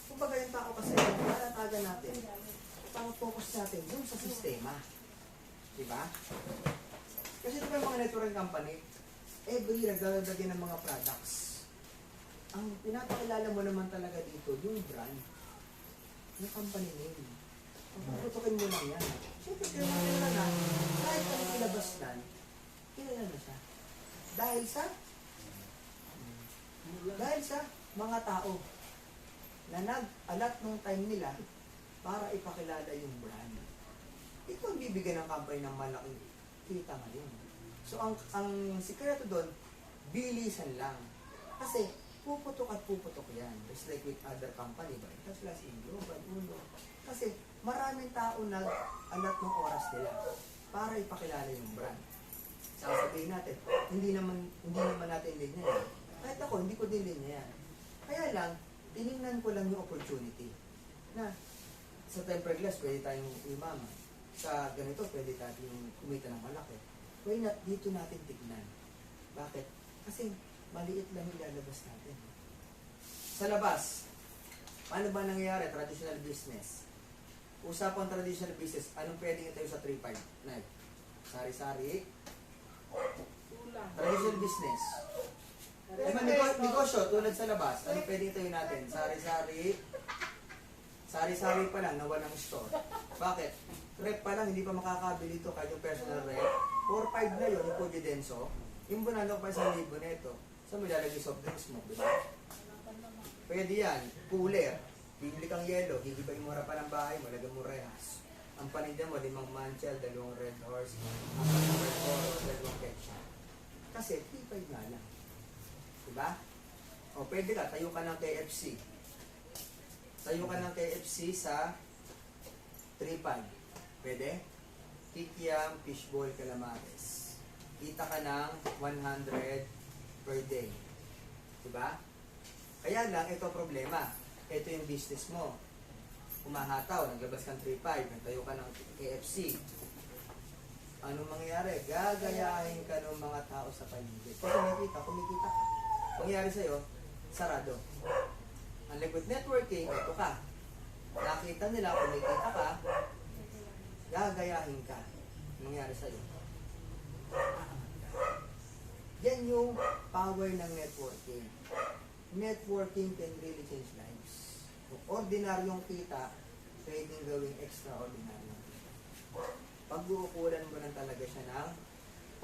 Kumbaga yung tao kasi, malatagan natin. Parang focus natin dun sa sistema. Diba? Kasi diba yung mga networking company, every year nagdadagyan ng mga products. Ang pinapakilala mo naman talaga dito, yung brand. Yung company name. Puputukin mo lang yan. Siyempre, kilala na, kahit ano ilabas lang, kilala na siya. Dahil sa mga tao na nag-alat ng time nila para ipakilala yung brand. Ito ang bibigyan ng company ng malaking kita ngayon. So, ang sikreto doon, bilisan lang. Kasi, puputok at puputok yan. Just like with other company, ba? That's last in Global, Uno. Kasi, maraming tao nag-alat ng oras nila para ipakilala yung brand. Sasabihin natin, hindi naman natin linya yan. Kahit ako, hindi ko din linya yan. Kaya lang, tinignan ko lang yung opportunity na sa tempered glass, pwede tayong umaman. Sa ganito, pwede tayong kumita ng malaki. Why not dito natin tignan? Bakit? Kasi maliit lang yung lalabas natin. Sa labas, paano ba nangyayari? Traditional business. Usapang traditional business, anong pwedeng itayo sa 3-5? Night. Sari-sari. Traditional business. Negosyo, tulad sa labas, anong pwedeng itayo natin? Sari-sari. Sari-sari pa lang na walang store. Bakit? Rep pa lang, hindi pa makakabili ito kahit yung personal rep. 4-5 na yun, yung Pujidenso. Yung bunalo pa sa libo na ito. Saan mo lalagay soft drinks mo, di ba? Pwede yan. Cooler. Bibili kang yelo, higibayin mo pa ng bahay mo, lagyan mo rehas. Ang paninda mo, 5 manchel, 2 red horse, 4 red horse, 2 ketchup. Kasi, 3-5 nga lang. Diba? O, pwede ka, tayo ka ng KFC. Tayo ka ng KFC sa 3-5. Pwede? Kikiam, fishball, calamares. Kita ka ng 100 per day. Diba? Kaya lang, ito problema. Ito yung business mo. Humahataw, naglabas kang 3-5, nagtayo ka ng KFC. Anong mangyayari? Gagayahin ka ng mga tao sa paligid. Kasi kumikita ka. Pangyayari sa'yo, sarado. Ang liquid networking, ito ka. Nakita nila, kumikita ka, gagayahin ka. Anong mangyayari sa'yo? Aangat ka. Yan yung power ng networking. Networking can really change lives. Kung ordinaryong kita, pwedeng gawing extraordinaryong kita. Pag-uukulan mo lang talaga siya ng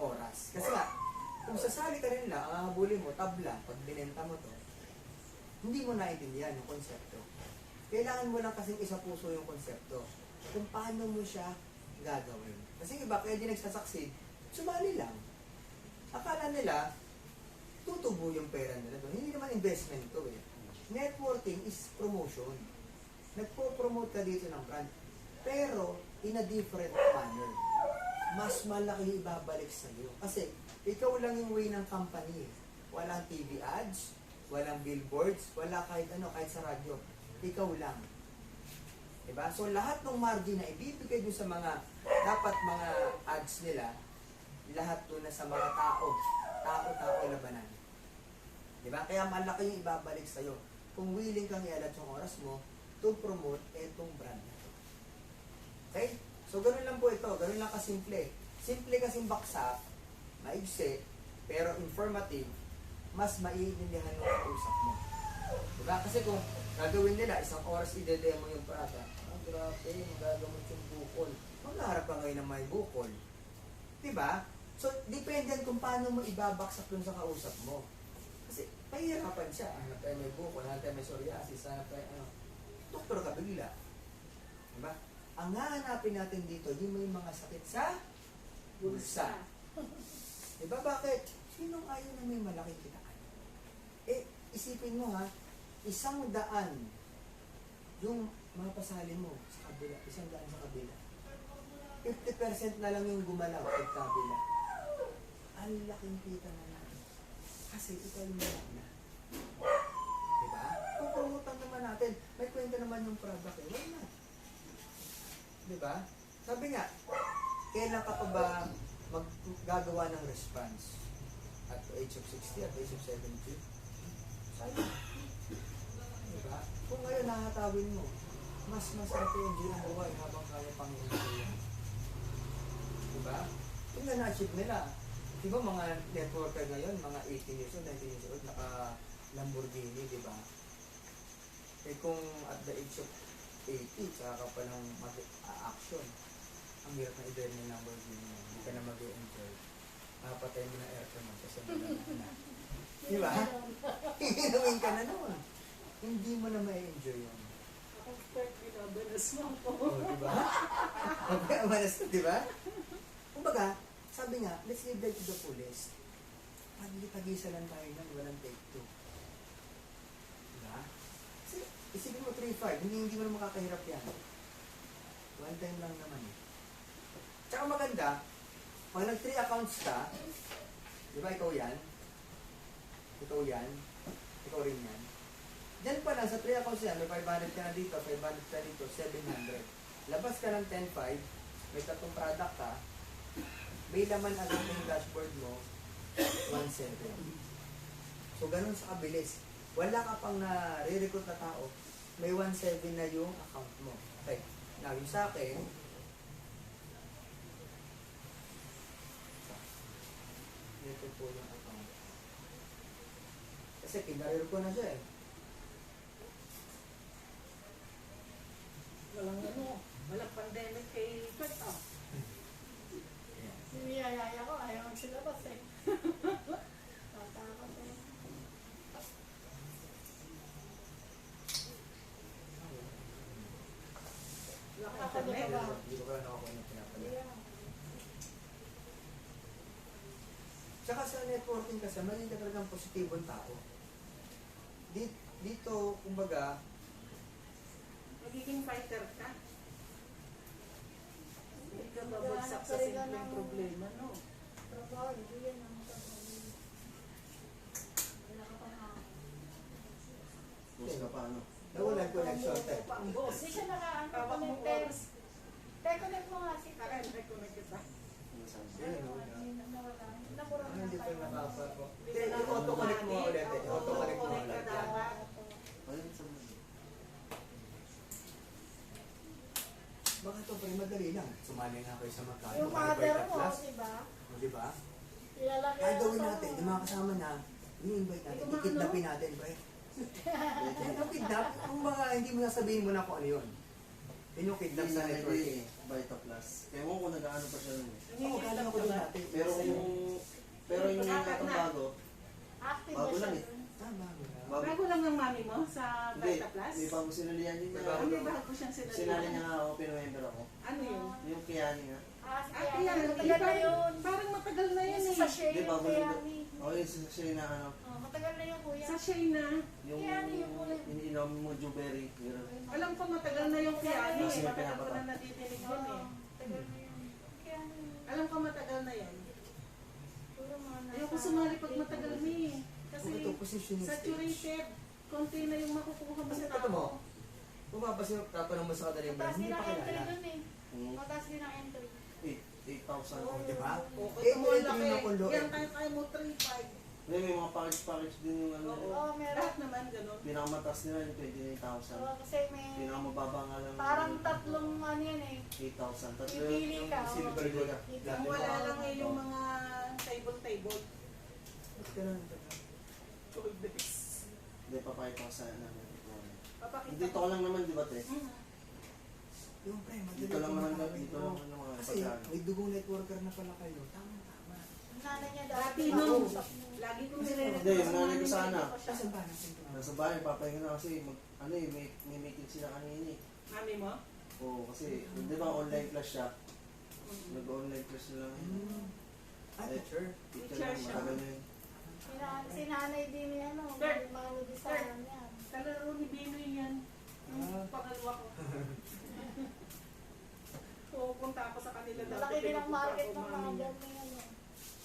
oras. Kasi nga, kung sasali ka rin lang, ang habulin mo, tabla, pag binenta mo to, hindi mo naiintindihan yung konsepto. Kailangan mo lang kasing isa puso yung konsepto. Kung paano mo siya gagawin. Kasi iba, kaya di nagsasucceed, sumali lang. Akala nila, tutubo yung pera nila doon. Hindi naman investment to eh. Networking is promotion. Nagpo-promote ka dito ng brand. Pero, in a different manner. Mas malaki ibabalik sa'yo. Kasi, ikaw lang yung way ng company. Walang TV ads, walang billboards, wala kahit ano, kahit sa radyo. Ikaw lang. Diba? So, lahat ng margin na ibibigay doon sa mga, dapat mga ads nila, lahat doon na sa mga tao. Tao labanan. Diba? Kaya malaki yung ibabalik sa'yo. Kung willing kang ialat yung oras mo, to promote etong brand na to. Okay? So, ganun lang po ito. Ganun lang kasimple. Simple kasing baksa, maigsi, pero informative, mas maiintindihan ng kausap mo. Diba? Kasi kung gagawin nila, isang oras i-demo yung product, grabe, magagamot yung bukol. Magharap ka ngayon ng may bukol. Diba? So, depende yan kung paano mo ibabaksak dun sa kausap mo. Kasi, pahihirapan siya. Hanap tayo may bukol, hanap tayo may psoriasis, hanap tayo doktor ka bigla. Diba? Ang hahanapin natin dito, yung may mga sakit sa bulsa. Diba? Bakit? Sinong ayaw na may malaking kitaan? Isipin mo ha, 100 yung mapasali mo sa kabila, 100 sa kabila. 50% na lang yung gumalaw at kabila. Ang laking kita na lang. Kasi ikaw yung malak na. Diba? Kung promotan naman natin, may kwenta naman yung product eh. Why not? Diba? Sabi nga, kailan ka pa ba gagawa ng response? At the age of 60, at the age of 70? Sayang. Diba? Kung ngayon nakatawin mo, mas masarap yung enjoy ang buhay habang kaya pang enjoy yan. Diba? Yung na-achieve nila. Diba mga networker ngayon, mga 18 years old, 19 years old, naka Lamborghini, diba? Eh kung at the age of 80, saka ka pa lang mag-action, ang hirap na i-drive ng Lamborghini, hindi ka na mag-enjoy. Napatay mo na aircon mo kasi na. Diba? Hinawin ka na naman. Hindi mo na ma-enjoy yun. Ako start binabalas mo ako. O, diba? Magkamalas ka, diba? Kumbaga, sabi nga, let's live life to the fullest. Pag-tagisa lang tayo nun, walang take two. Diba? Kasi, isipin mo 3-5, hindi mo na makakahirap yan. One time lang naman eh. Tsaka maganda, pag nag-3 accounts ka, di ba ikaw yan? Ikaw yan? Ikaw rin yan? Diyan pa lang, sa 3 accounts yan, may 500 ka na dito, 500 ka dito, 700. Labas ka ng 10-5, may 3 product ka, may laman agad yung dashboard mo, 1.7. So, ganun sa kabilis. Wala ka pang na-recruit na tao, may 1.7 na yung account mo. Okay. Now, yung sa akin, ito po yung account. Kasi pinarir ko na siya eh. Walang pandemic kay Kurt, oh. Ayan. Siniyayaya ko, ayaw magsilabas eh. Tatakot eh. Nakakadala ba? Hindi ko pala nakakuha ng pinapalit. Yeah. Tsaka sa networking kasi, mali ka talagang positibong tao. Dito, kumbaga, Magiging fighter ka. Hindi ka babagsak sa simpleng problema, no? Trabaho, hindi yan ang trabaho. Wala ka pa nga. Boss ka pa, ano? nawalan connection tayo. Ang boss. Hindi siya naka-ano Tawag mo connected. oras. Te-connect mo nga si Kaya nag-connect kita. Ano sabi? Yun, no? Nawala. Nabura Ano, na hindi pa tayo. nakapa ko. Hindi, auto-connect mo ulit. Auto-connect mo Auto-connect ulit. ka dapat. Ayun, sabi mo. Baka ito, pre, madali lang. Sumali nga kayo sa magkano. Yung mother mo, diba? Diba? Ilalagay Kaya mo gawin sa- natin, yung mga kasama na, i-invite natin, ikidnapin natin, pre. Yung kidnap, kung mga hindi mo nasabihin mo na kung ano yun. Yun yung kidnap Hindi sa na networking. Vita Plus. Kaya mo kung nag-ano pa siya nun eh. Oo, galing ako doon dati. Pero yung natang bago, Active Bago na lang siya eh. dun. Tama mo na. Bago lang ng mami mo sa hindi, Vita Plus? may bago sinalihan din May niya. bago. Hindi, bago siyang Sinali sinalihan. niya nga ako, pinamember ako. Ano yun? Yung Kiani nga. Kaya Kaya, matagal na yun. parang matagal na yun Yung eh. sa Shane, Hindi, bago kaya lang. ni... Oo, yun siya na ano. Oh, matagal na yung kuya. Sa Shayna, Yung Kiani yung kulay. iniinom mo Juberry. Yun. alam ko matagal na yung Kiani Kasi eh. Matagal ko pinapata. na nadidinig yun eh. Matagal na yun. Kaya ni... Alam ko matagal na yan. Puro mga nasa... Ayoko sumali pag matagal na eh. Kasi Kung ito positioning stage. saturated. Konti na yung makukuha mo Kasi sa ito mo, tao. kung mapasin, tatanong mo sa kadaling Mataas hindi din pa ang entry kilala. dun eh. Mataas din ang entry. 8,000. Oh, di ba? Okay, Eh, ito mo ito laki. yung nakulo. Yan kaya mo 3-5. May mga package din yung ano. Oo. Oo, meron. Lahat naman ganun. Pinakamatas nila yung 29,000. Oo, kasi may... Pinakamababa nga lang. Parang tatlong ano yan eh. 8,000. Tatlo Pipili yung ka, silver Pipili gold. ka. Ang wala lang eh yung mga table-table. Ba't ganun ito? 12 days. Hindi, papakita ko sa namin. Papakita Dito ko lang naman, di ba, te? Yung pre, madali Dito lang ko naman, makakita. dito lang naman mga Kasi pagkano. may dugong networker na pala kayo. Tama. Yung nanay niya Dati dati, nung, makausap mo. lagi kong Hindi, nire-request yung nanay ko sana. Nasaan ba? Nasaan ba? Nasa bahay, papahinga na kasi, ano eh, may meeting sila kanina eh. Mami mo? Oo, kasi, di ba online class siya? Nag-online class na lang. Teacher. Teacher Teacher lang, siya. matagal na yun. Si nanay din ni ano, Bert, Mano di sa Bert. yan. Kalaro ni Binoy yan. Ah. Pangalawa ko. Pupunta ako sa kanila dati. Malaki din ang pinupunta market ako, ng mga mami niya. ganyan ano.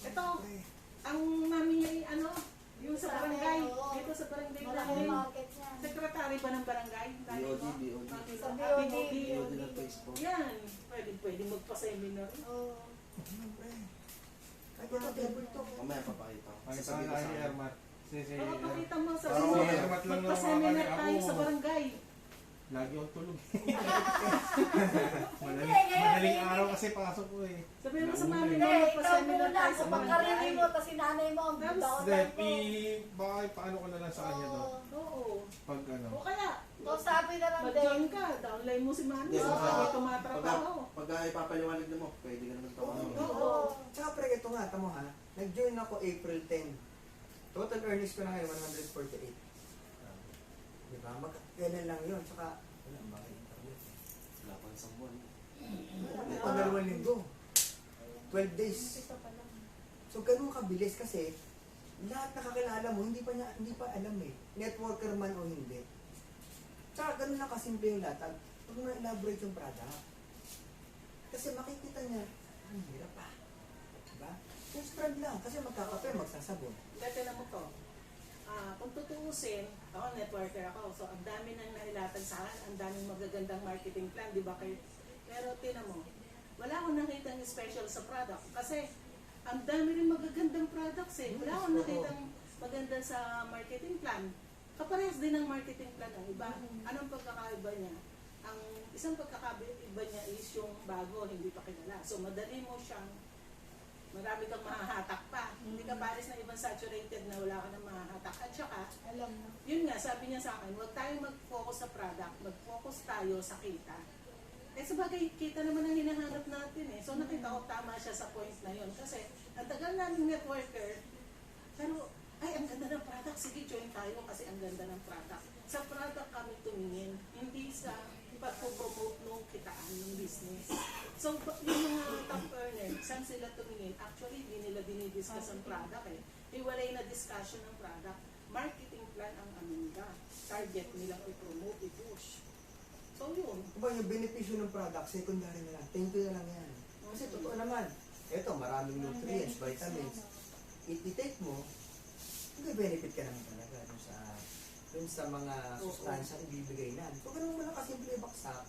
Ito, Pre, ang mami niya ay ano, yung sa Sa barangay. amin, oo. Dito sa barangay Malaki namin. yung market niya. Secretary ba ng barangay? Dati BOD, mo? BOD. Mami Sa mo? BOD. BOD ng Facebook. Yan. Pwede magpa-seminar. Oo. ano pre? Kahit ito table to. Mamaya papakita ko. Ay, Sasabihin ko sana sa ni akin. Ermat. Si, Ano pakita mo sa Parang seminar? may Ermat lang Magpa-seminar naman tayo ako. sa barangay. Lagi akong tulog. Hindi, Madaling, ngayon, madaling eh, araw kasi pasok ko eh. Sabihin mo sa Nauna mami eh. mo, Hindi, ikaw magpa-seminar muna. tayo sa Kung pagkarinig barangay. mo, tapos si nanay mo, ang Tapos, down Then, mo. baka paano ko na lang sa kanya doon. Oo. Pag ano. O kaya, Tapos sabi na lang mag-join din. ka, downline mo si mami. Hindi, Sa oo. kanya tumatrabaho. Pag ipapaliwanag mo, pwede ka naman tawagan. Oo. Tsaka pre, ito nga, tamo ha. Nag-join ako April 10. Total earnings ko na ngayon, 148. Diba? Kailan lang yun. Tsaka, wala ang bakit internet. Wala pa isang buwan. Wala pa 2 linggo. 12 days. Umpisa pa lang. So, ganun kabilis kasi lahat nakakilala mo, hindi pa alam eh. Networker man o hindi. Tsaka ganun lang kasimple yung latag. Huwag mo na-elaborate yung product. Kasi makikita niya, ang hirap pa. Diba? Yung spread lang. Kasi magkakape, magsasabon. Dati na mo to. Kung tutuusin, ako networker ako, so ang dami nang nailatag sa akin, ang daming magagandang marketing plan, di ba kayo? Pero tinan mo, wala akong nakitang special sa product kasi ang dami rin magagandang products eh. Wala akong nakitang maganda sa marketing plan. Kaparehas din ang marketing plan ng iba. Anong pagkakaiba niya? Ang isang pagkakaiba niya is yung bago, hindi pa kilala. So madali mo siyang marami kang mahahatak pa. Hindi ka pares na ibang saturated na wala ka nang mahahatak. At saka, Alam mo. yun nga, sabi niya sa akin, huwag tayong mag-focus sa product, mag-focus tayo sa kita. Eh sabagay, kita naman ang hinahanap natin eh. So nakita ko tama siya sa point na yun. Kasi ang tagal namin networker, pero ay, ang ganda ng product. Sige, join tayo kasi ang ganda ng product. Sa product kami tumingin, hindi sa pag-promote nung kitaan ng business. So, yung mga top earner, saan sila tumingin? Actually, hindi nila dinidiscuss ang product eh. Hiwalay na discussion ng product. Marketing plan ang ano nila. Target nilang i-promote, i-push. So, yun. Diba yung benepisyo ng product, secondary na lang. Thank you na lang yan. Kasi totoo naman. Ito, maraming nutrients, vitamins. I-take mo, benefit ka naman talaga dun sa mga sustansya ibibigay na. So, ganun mo lang kasimple baksak.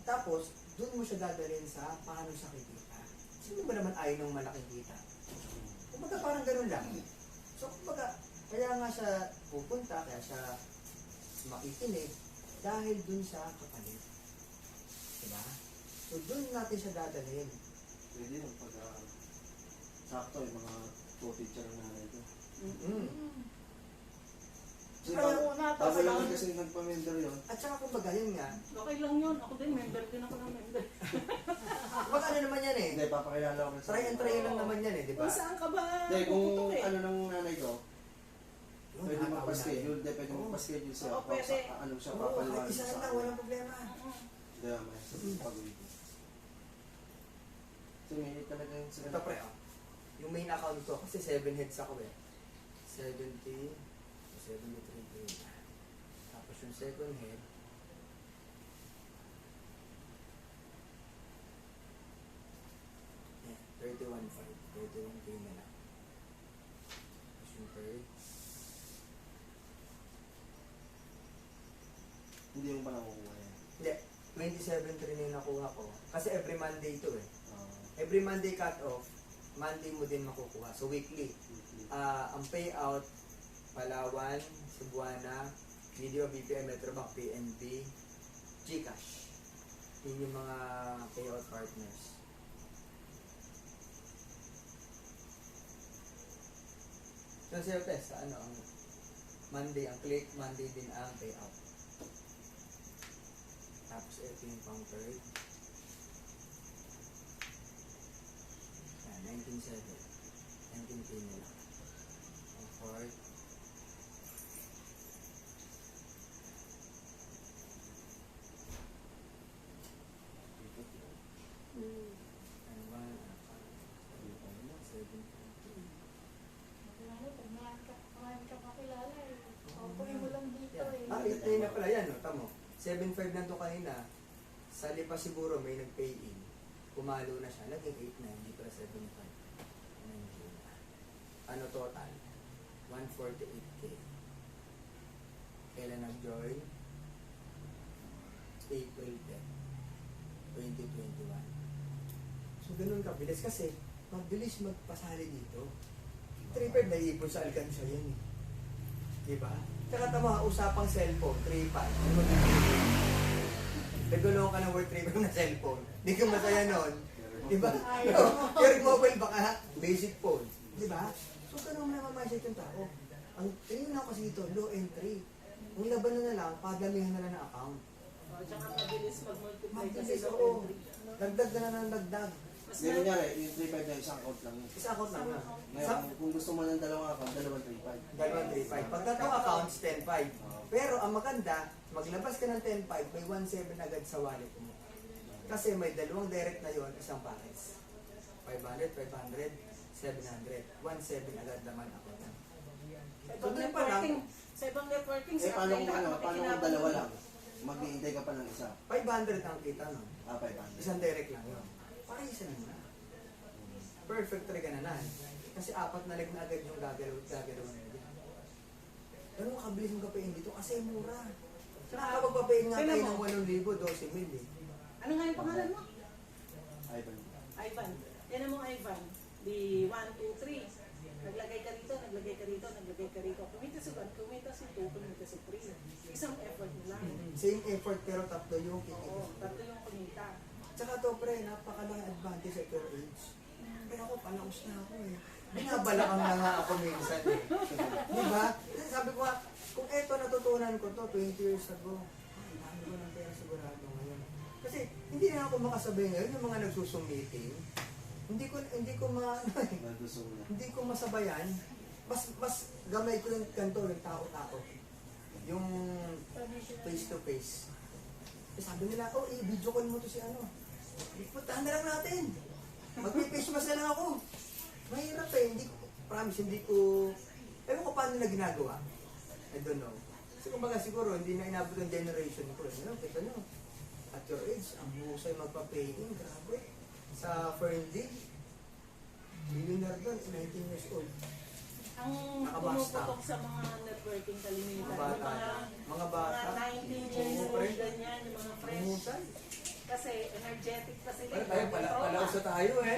Tapos, dun mo siya dadalhin sa paano sa kikita. Sino ba naman ayaw ng malaking kita? Kumbaga parang ganun lang. So, kumbaga, kaya nga siya pupunta, kaya siya makikinig, dahil dun sa kapalit. Diba? So, dun natin siya dadalhin. Pwede yun pag sakto yung mga co-teacher ng nanay ko. Kasi Kaya muna, bago tapos lang kasi nagpa-member yun. At saka kumbaga yun nga, Okay lang yun. Ako din, member din ako ng member. kumbaga ano naman yan eh. Hindi, papakilala ko rin sa Try and try lang naman yan eh, di ba? Kung saan ka ba Hindi, kung puputok eh? ano ng nanay ko, Yun, pwede nakatawa magpa-schedule. natin. Hindi, pwede Oo. magpa-schedule siya. Oo, pwede. Ano siya, Oo, kahit papaliwanag isa sa lang, akin. walang problema. Hindi, may pag-uwi ko. So, may talaga yung sila. Ito pre, oh. Yung main account ko, kasi 7 heads ako eh. 70, 73, tapos yung second head, yeah, 31.5, 31K na lang. Tapos yung third, Hindi yung pa nakukuha yan. hindi, 27.3 na yung nakuha ko. Kasi every Monday ito eh. Ah, Every Monday cut off, Monday mo din makukuha. So weekly. weekly. Ang payout, Palawan, Cebuana, Video, BPM, Metrobank, PNP, GCash. Yun yung mga payout partners. So, sa'yo, Tess, ano, ang Monday ang click, Monday din ang payout. Tapos, ito yung pang third. Yan, 19.7. 19K na lang. Ang fourth. Ano ba? 7. Lalo, pag marami ka kakilala eh. Paupuin mo lang dito eh. Ah, ito na pala yan, no? Tamo. 7.5 na to kanina. Sa lipa siguro may nag-pay in. Pumalo na siya. Naging 8 na, hindi pala 7.5. Ano total? 148K. Kailan nag-join? April 10, 2021. So, ganun kabilis kasi mabilis magpasali dito. 3.5 na ipon sa alkansya yan eh. Diba? Tsaka tama, usapang cellphone, 3.5. Ano magiging? Nagulong ka ng worth 3.5 na cellphone. Hindi ka masaya nun. Diba? Your mobile baka basic phone. Diba? So, ganun naman mindset yung tao. Ang tingin ako kasi dito, low entry. Ang laban na lang, padamihan na lang ng account. O, tsaka mabilis mag-multiply kasi Mabilis, sa oo. entry. Dagdag na ng dagdag. Mas Hindi kunyari, yung 3.5 na isang account lang yun. Isa account lang na. Ngayon, kung gusto mo ng dalawang account, dalawang 3.5. Dalawang 3.5. Pag tatlo accounts, 10.5. Pero ang maganda, maglabas ka ng 10.5, may 1.7 agad sa wallet mo. Kasi may dalawang direct na yon, isang package. 500, 500, 700. 1.7 agad naman ako. Sa So, ibang doon pa lang, networking, sa ibang networking, Eh, paano kung ano, paano kung makikinabang dalawa mo. lang? Maghihintay ka pa ng isa. 500 ang kita nun. 500. Isang direct lang yun. Pakisan mo na. Perfect talaga na nan. Kasi 4 na leg na agad yung gagalaw na yun. Ganun kabilis yung kapain dito kasi mura. Nakakapagpapain nga tayo ng 8,000, 12,000 eh. Ano nga yung pangalan mo? Ivan. Ivan. Yan mo Ivan. Di 1, 2, 3. Naglagay ka rito, naglagay ka rito, naglagay ka rito. Kumita si 1, kumita si 2, kumita si 3. Isang effort mo lang. Same effort pero tatlo yung Oo, kikita. tatlo yung kumita. Tsaka to pre, napakalaking advantage at your age. Pero ako, palaos na ako eh. Binabalakang na nga ako minsan eh. Diba? Kasi sabi ko nga, kung eto natutunan ko to 20 years ago, ay, dami ko ng pera sigurado ngayon. Kasi hindi na ako makasabay ngayon yung mga nagsusumiting. Hindi ko Nagdusong na. hindi ko masabayan. Mas gamay ko yung ganito, yung tao-tao. Yung face to face. Eh, sabi nila, oh, video call mo to si ano. Puntahan na lang natin. Magpipish mas na lang ako. Mahirap eh, hindi ko, promise, hindi ko, ewan ko paano na ginagawa. I don't know. Kasi kumbaga siguro, hindi na inabot yung generation ko. Ano, kita nyo, at your age, ang husay magpa-paying, grabe. Sa Ferndi, millionaire doon, 19 years old. Ang Nakabasta. pumuputok sa mga networking kalimitan, Mga bata. Mga bata. mga 19 years Oo, old, pre. ganyan, yung mga Ang fresh. husay. Kasi energetic pa sila. Tayo, pala usa tayo eh.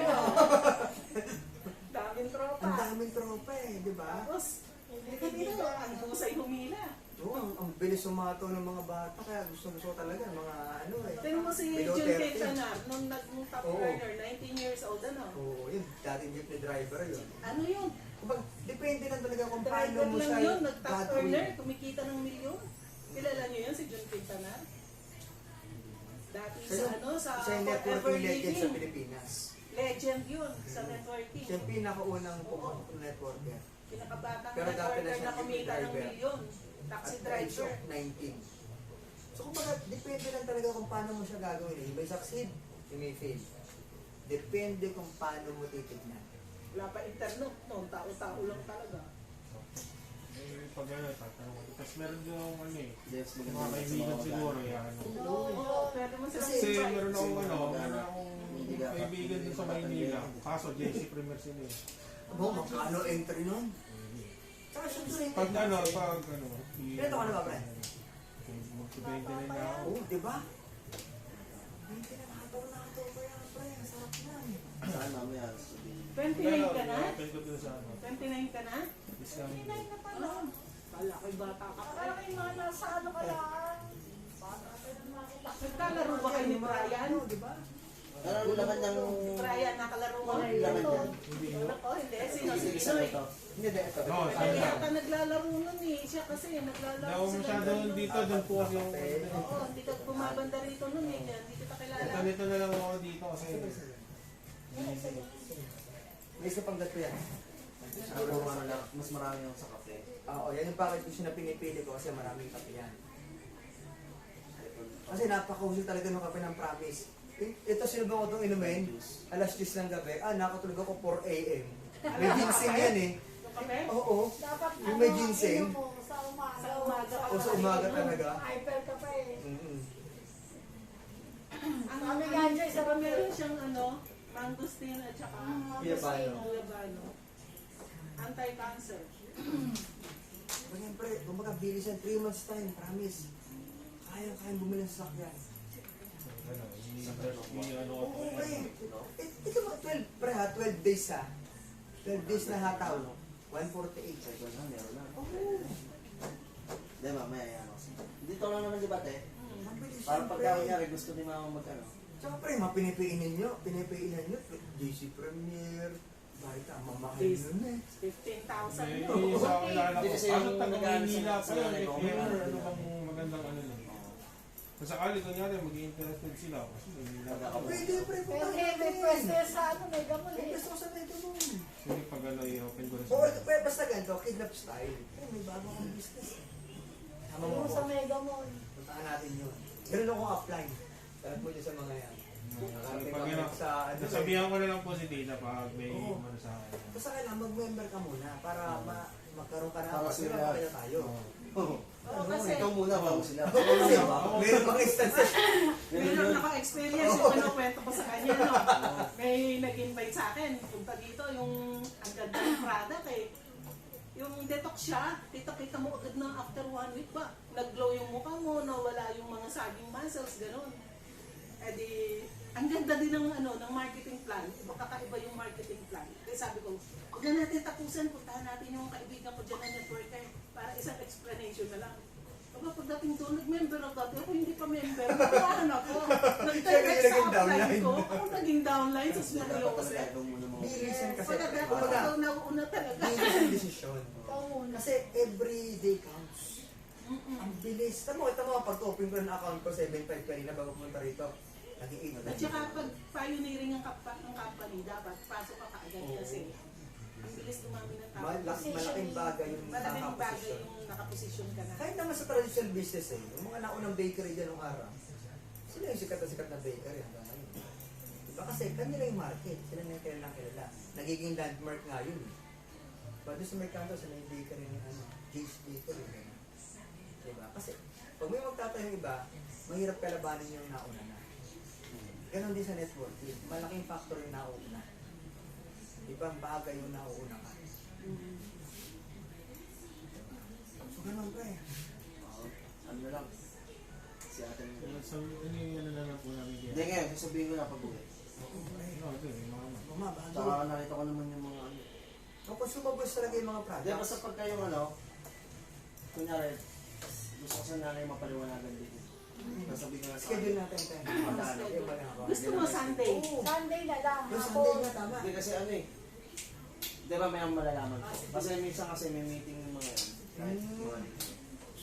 Daming tropa. Ang daming tropa eh, di ba? Tapos, hindi dito, ang husay humila. Oo, ang bilis sumato ng mga bata, kaya gusto talaga, mga ano eh. Tingnan mo si Below Jun 30. Quintanar, nung top Oo. earner, 19 years old, ano? Oo, yun, dating jeepney driver yun. Ano yun? Kapag, depende lang talaga kung paano Driver mo lang siya yun, nag-top gagawin. earner, kumikita ng milyon. Kilala niyo yun, si Jun Quintanar? Dati sa ano, sa Siya yung Forever networking legend sa Living. Pilipinas. Legend yun sa networking. Siya yung pinakaunang networker. Pinakabatang Pero dati na networker siya na kumita ng driver. milyon. At Taxi the age driver. of 19. So kumbaga, depende lang talaga kung paano mo siya gagawin. Yung may succeed, yung may fail. Depende kung paano mo titignan. Wala pa internet noon, tao-tao lang talaga. Eh, pag ano, tatanong ko. Tapos meron yung ano eh, Yes, mga maganda sa kaibigan mga siguro, bata. yan. Oo, pwede mo silang Kasi invite. meron akong Kasi ano, mga meron bata. akong Hindi ka- kaibigan dun sa hindi ka Maynila. matanda. Kaso, JC Premier sila eh. Abo, magkano entry nun? Tsaka syempre, Pag ano, Ilan ka na ba, Brian? Mag-29 na ako. Oo, di ba? Hindi na nakataw pa yan, pre. Ang sarap na. Saan mamaya sabihin? 29 ka na? Open ko dun sa ano. 29 ka na? Discount. na pala. Kala ko'y bata ka pa. Parang may mga nasa ano ka lang. Bata ka na makita. Nagkalaro ba kayo ni Brian? Di ba? Ano naman ng... Brian, nakalaro mo? Laman yan. Hindi Ano mo. ko? Hindi. Sino? Si Isa Pinoy. na to. Hindi, ito. Oo, Kaya yata naglalaro nun eh. Siya kasi naglalaro Daw masyado nun. dito, doon po kasi yung... Oo, hindi ka bumabanda rito nun eh. Hindi kita kilala. Ganito na lang ako dito kasi... May isa pang gato yan. Siguro ano lang, mas marami yung sa kape. Oo, yan yung package ko siya na pinipili ko kasi maraming kape yan. Kasi napaka-usil talaga ng kape ng Promise. Ito sinubukan ko itong inumin, alas 10 ng gabi. Nakatulog ako 4 a.m. May ginseng yan eh. Yung kape? Oo. Dapat Yung may ginseng. inom mo sa umaga. Sa umaga. O sa umaga talaga. Hyper ka pa eh. Mm-mm. Ang Kami nga dyan sa meron meron siyang mangosteen at saka Guyabano. guyabano. Anti-cancer. Siyempre, kumbaga, bilis yan. 3 months time, Promise. Kaya bumili ng sasakyan. Ano, ano ko Oo, pre. Ito mga 12, pre ha, 12 days ha. 12 days na hataw. 148. Sa ito na, meron na. Oo. Hindi, mamaya yan. Dito lang naman di ba, te? Ang bilis Para yan, pagka pre. kunyari, gusto ni mama mag-ano. Tsaka pre, mga pinipiinin nyo. JC Premier. Bakit ang mamahal nun eh. 15,000 May no? isa ako kilala ko. Hindi kasi Ano yung taga nag-aaral Maynila sa- pa sa yun? nanay ko, Kaya ano ano yun? bang magandang ano nun? Kung sakali, kunyari, maging interested sila. Kasi hindi na Pwede, pre. Pero punta may natin. pwesto yan sa ano, may gamon May eh. pwesto ko sa Mega Mall. Hindi pag ano, i-open ko na Oo, sa... basta ganito, kidnap style. May bago akong business. Tama mo Yung ako. sa Mega Mall. Puntaan natin yun. Ganun ako offline. Tanong po dyan sa mga yan. Nakarating Pag kami ano, sa ano. sasabihan ko na lang po si Dina pag may Oo. ano sa akin. Basta kailangan mag-member ka muna para magkaroon ka na. Para Kasi sila- makakita tayo. Oo. Oo, kasi Ikaw muna, bago sila. Kasi meron mga instances. meron naka-experience yung kwento ko sa kanya, no? May nag-invite sa akin, punta dito, yung ang ganda ng product eh. Yung detox siya, kita mo agad na after 1 week ba, nag-glow yung mukha mo, nawala yung mga saging muscles, gano'n. Eh di, ang ganda din ng marketing plan. Kakaiba yung marketing plan. Kaya sabi ko, huwag na natin tapusin, puntahan natin yung kaibigan ko dyan na networker para isang explanation na lang. Aba, pagdating doon, nag-member ako dati. Ako hindi pa member. Nakakaan ako. Nag-direct sa naging upline downline. ko. Ako naging downline sa Dapat seryoso. talaga ikaw muna mo. Bilisan kasi. Pagkatapos Kumbaga, ako nauuna talaga. bilis ang desisyon. Ikaw muna. Kasi every day counts. Ang bilis. Tama mo, pag-open ko ng account ko, 7.5 kanina bago pumunta rito. Naging 8 na. At saka pag pioneering ang company, dapat pasok ka kaagad Oo. kasi ang bilis dumami ng tao. Malaking bagay yung Malaking bagay nakaposisyon. yung nakaposisyon ka na. Kahit naman sa traditional business yung mga naunang bakery dyan nung araw, sila yung sikat na bakery hanggang ngayon. Diba kasi kanila yung market, sila na yung kilala. Nagiging landmark nga yun. Diba doon sa Mercanto, sila yung bakery ng Jay's Bakery. Diba? Kasi pag may magtatayong iba, mahirap kalabanin yung nauna na. Ganon din sa networking. Malaking factor yung nauna. Ibang bagay yung nauuna ka. So ganon pre. Ano na lang. Si ate mo. So, ano yung ano na lang po namin Hindi kaya? ngayon, sasabihin ko na pag-uwi. Oo pre. Ano, ito yung mga ano. Bago. Tsaka nakita ko naman yung mga ano. O consumables talaga yung mga Hindi, products. basta pagka yung ano, kunyari, gusto ko sa nanay mapaliwanagan dito. Nasabi ko na sa Schedule natin tayo. Magkano? Yung mga ako. Gusto mo Sunday? Oh, Sunday na lang. Yung Hapon. Sunday na tama. Hindi kasi ano eh. Di ba may ang malalaman ko? Kasi minsan kasi may meeting yung mga yan. Kahit mga dito.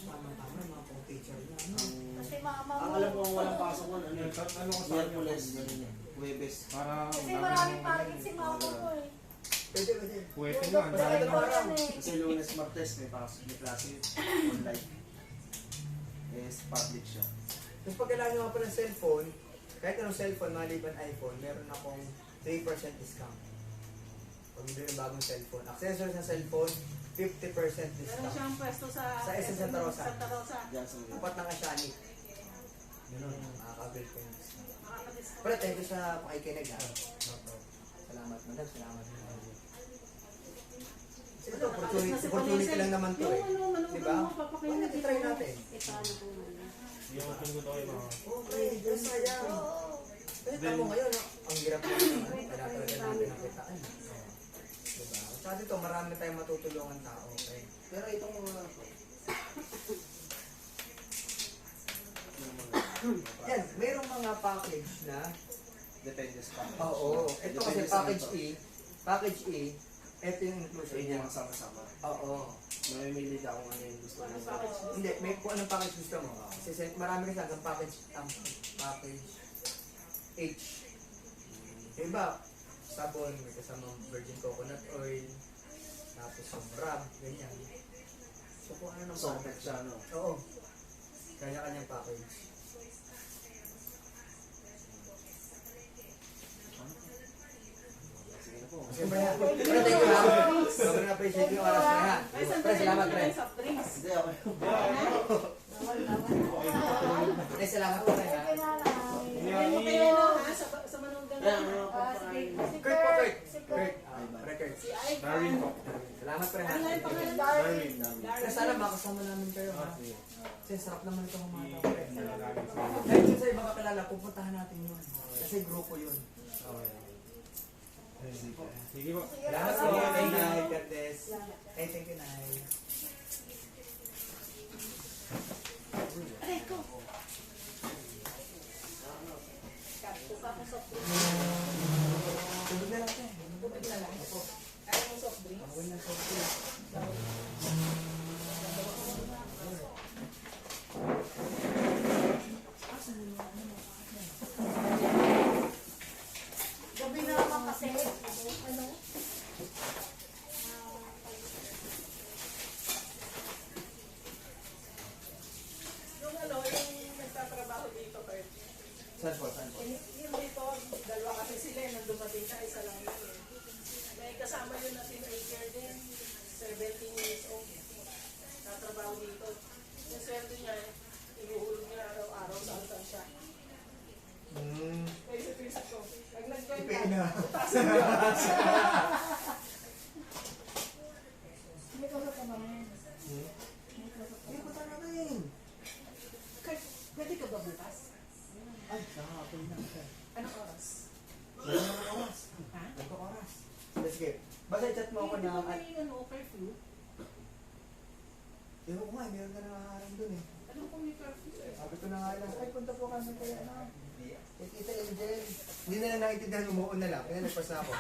Tama-tama yung mga pong teacher na. ano. Kasi mama Ang mo. alam ko ang walang pasok ko, ano Ano eh. ko sa kanya, Miyerkules, ganun yan. Huwebes. Para, Kasi maraming parking si mama mo eh. Pwede, pwede. Pwede Yung nga, doktor dahil ko yan eh. Kasi Lunes, Martes may pasok, may klase online. Yes, public siya. Tapos pag kailangan nyo nga pa ng cellphone, kahit anong cellphone, maliban iPhone, meron akong 3% discount. Pag bili ng bagong cellphone. Accessories ng cellphone, 50% Meron discount. siyang pwesto sa Sa SM Santa Rosa. Santa Rosa. Diyan sa mga. Apat ng Ashani. Ganun, makakabil ko yung discount. Makakadiscount. Pero thank you sa pakikinig ha. Salamat madam, salamat madam. Kasi ito, opportunity lang naman to eh. Yung ano, Diba? mo, papakinig Why not try natin? Italo ko muna. yung open ko tayo mga. Okay, just sayang. Kasi tamo ngayon, no? Ang hirap na naman. Kaya talaga natin nakitaan. Diba? Sa dito, marami tayong matutulungan tao. Okay? Pero itong mga yung mga Yan, mayroong mga package na, depende sa package. oo, ito kasi Depende sa package ganito. E, package E, Ito yung So, inclusion yun niya. yung sama-sama. Oo. Mamimili ka kung ano yung gusto mo. Anong package mo? Hindi, may kung anong package gusto mo. Kasi marami kasi hanggang package, package H. Yung iba, sabon, may kasamang virgin coconut oil, tapos yung rub, ganyan. So kung ano ng So, package siya, no? Oo. Kanya-kanyang package. Sige na po. Kasi ba yan? Pero thank you ha. Sobrang appreciate yung oras mo ha. Ay, Pre, sandali salamat lang pre. yung soft drinks. Hindi, okay. Pre, salamat pre ha. Ay, mo kayo na ha, sa manunggan Kaya, na. ano, kumpain. Kurt po, Kurt. Kurt. Pre, Kurt. Si Ivan. Darwin po. Salamat pre ha. Ano nga yung pangalan? Darwin. Pre, sana makasama namin kayo ha. Sige. Kasi sarap naman itong umataw pre. Maraming salamat. Kahit yun sa ibang kakilala, pupuntahan natin yun. Kasi grupo yun. Sige po. Salamat po. Thank you, Nay. God bless. Ay, thank you, Nay. Aray ko. Kapto pa akong soft drinks. Tubig na natin. Tubig na lang. Ayaw mo soft drinks? Ako na soft drink. Gabi na naman kasi. Ano? Yung ano, yung nagtatrabaho dito, Kurt. Saan po? Saan po? Yung dito, dalawa kasi sila, nang dumating ka, isa lang yun eh. May kasama yun na teenager din, 17 years old. Natrabaho dito. Yung sweldo niya, inuhulog niya araw-araw saan siya. Kaya isip ko, pag nag-join ka, Ipin na. utasin mo. May kusot ka ba ngayon? Ay, punta natin. Kurt, pwede ka ba bukas? Ay, nakakapin na. Anong oras? Meron naman oras. Ha? Meron oras. Sige. Basta i-chat mo ako Hindi na... ba may ano, curfew? Ewan ko nga, meron ka nakaharang dun eh. Alam ko may curfew eh. Sabi ko na nga lang, ay punta po kami kaya ano. Kay Tita Angel. Hindi na lang naintindihan, umuon na lang. Kaya nagpasa ako.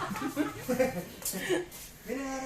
May nangyari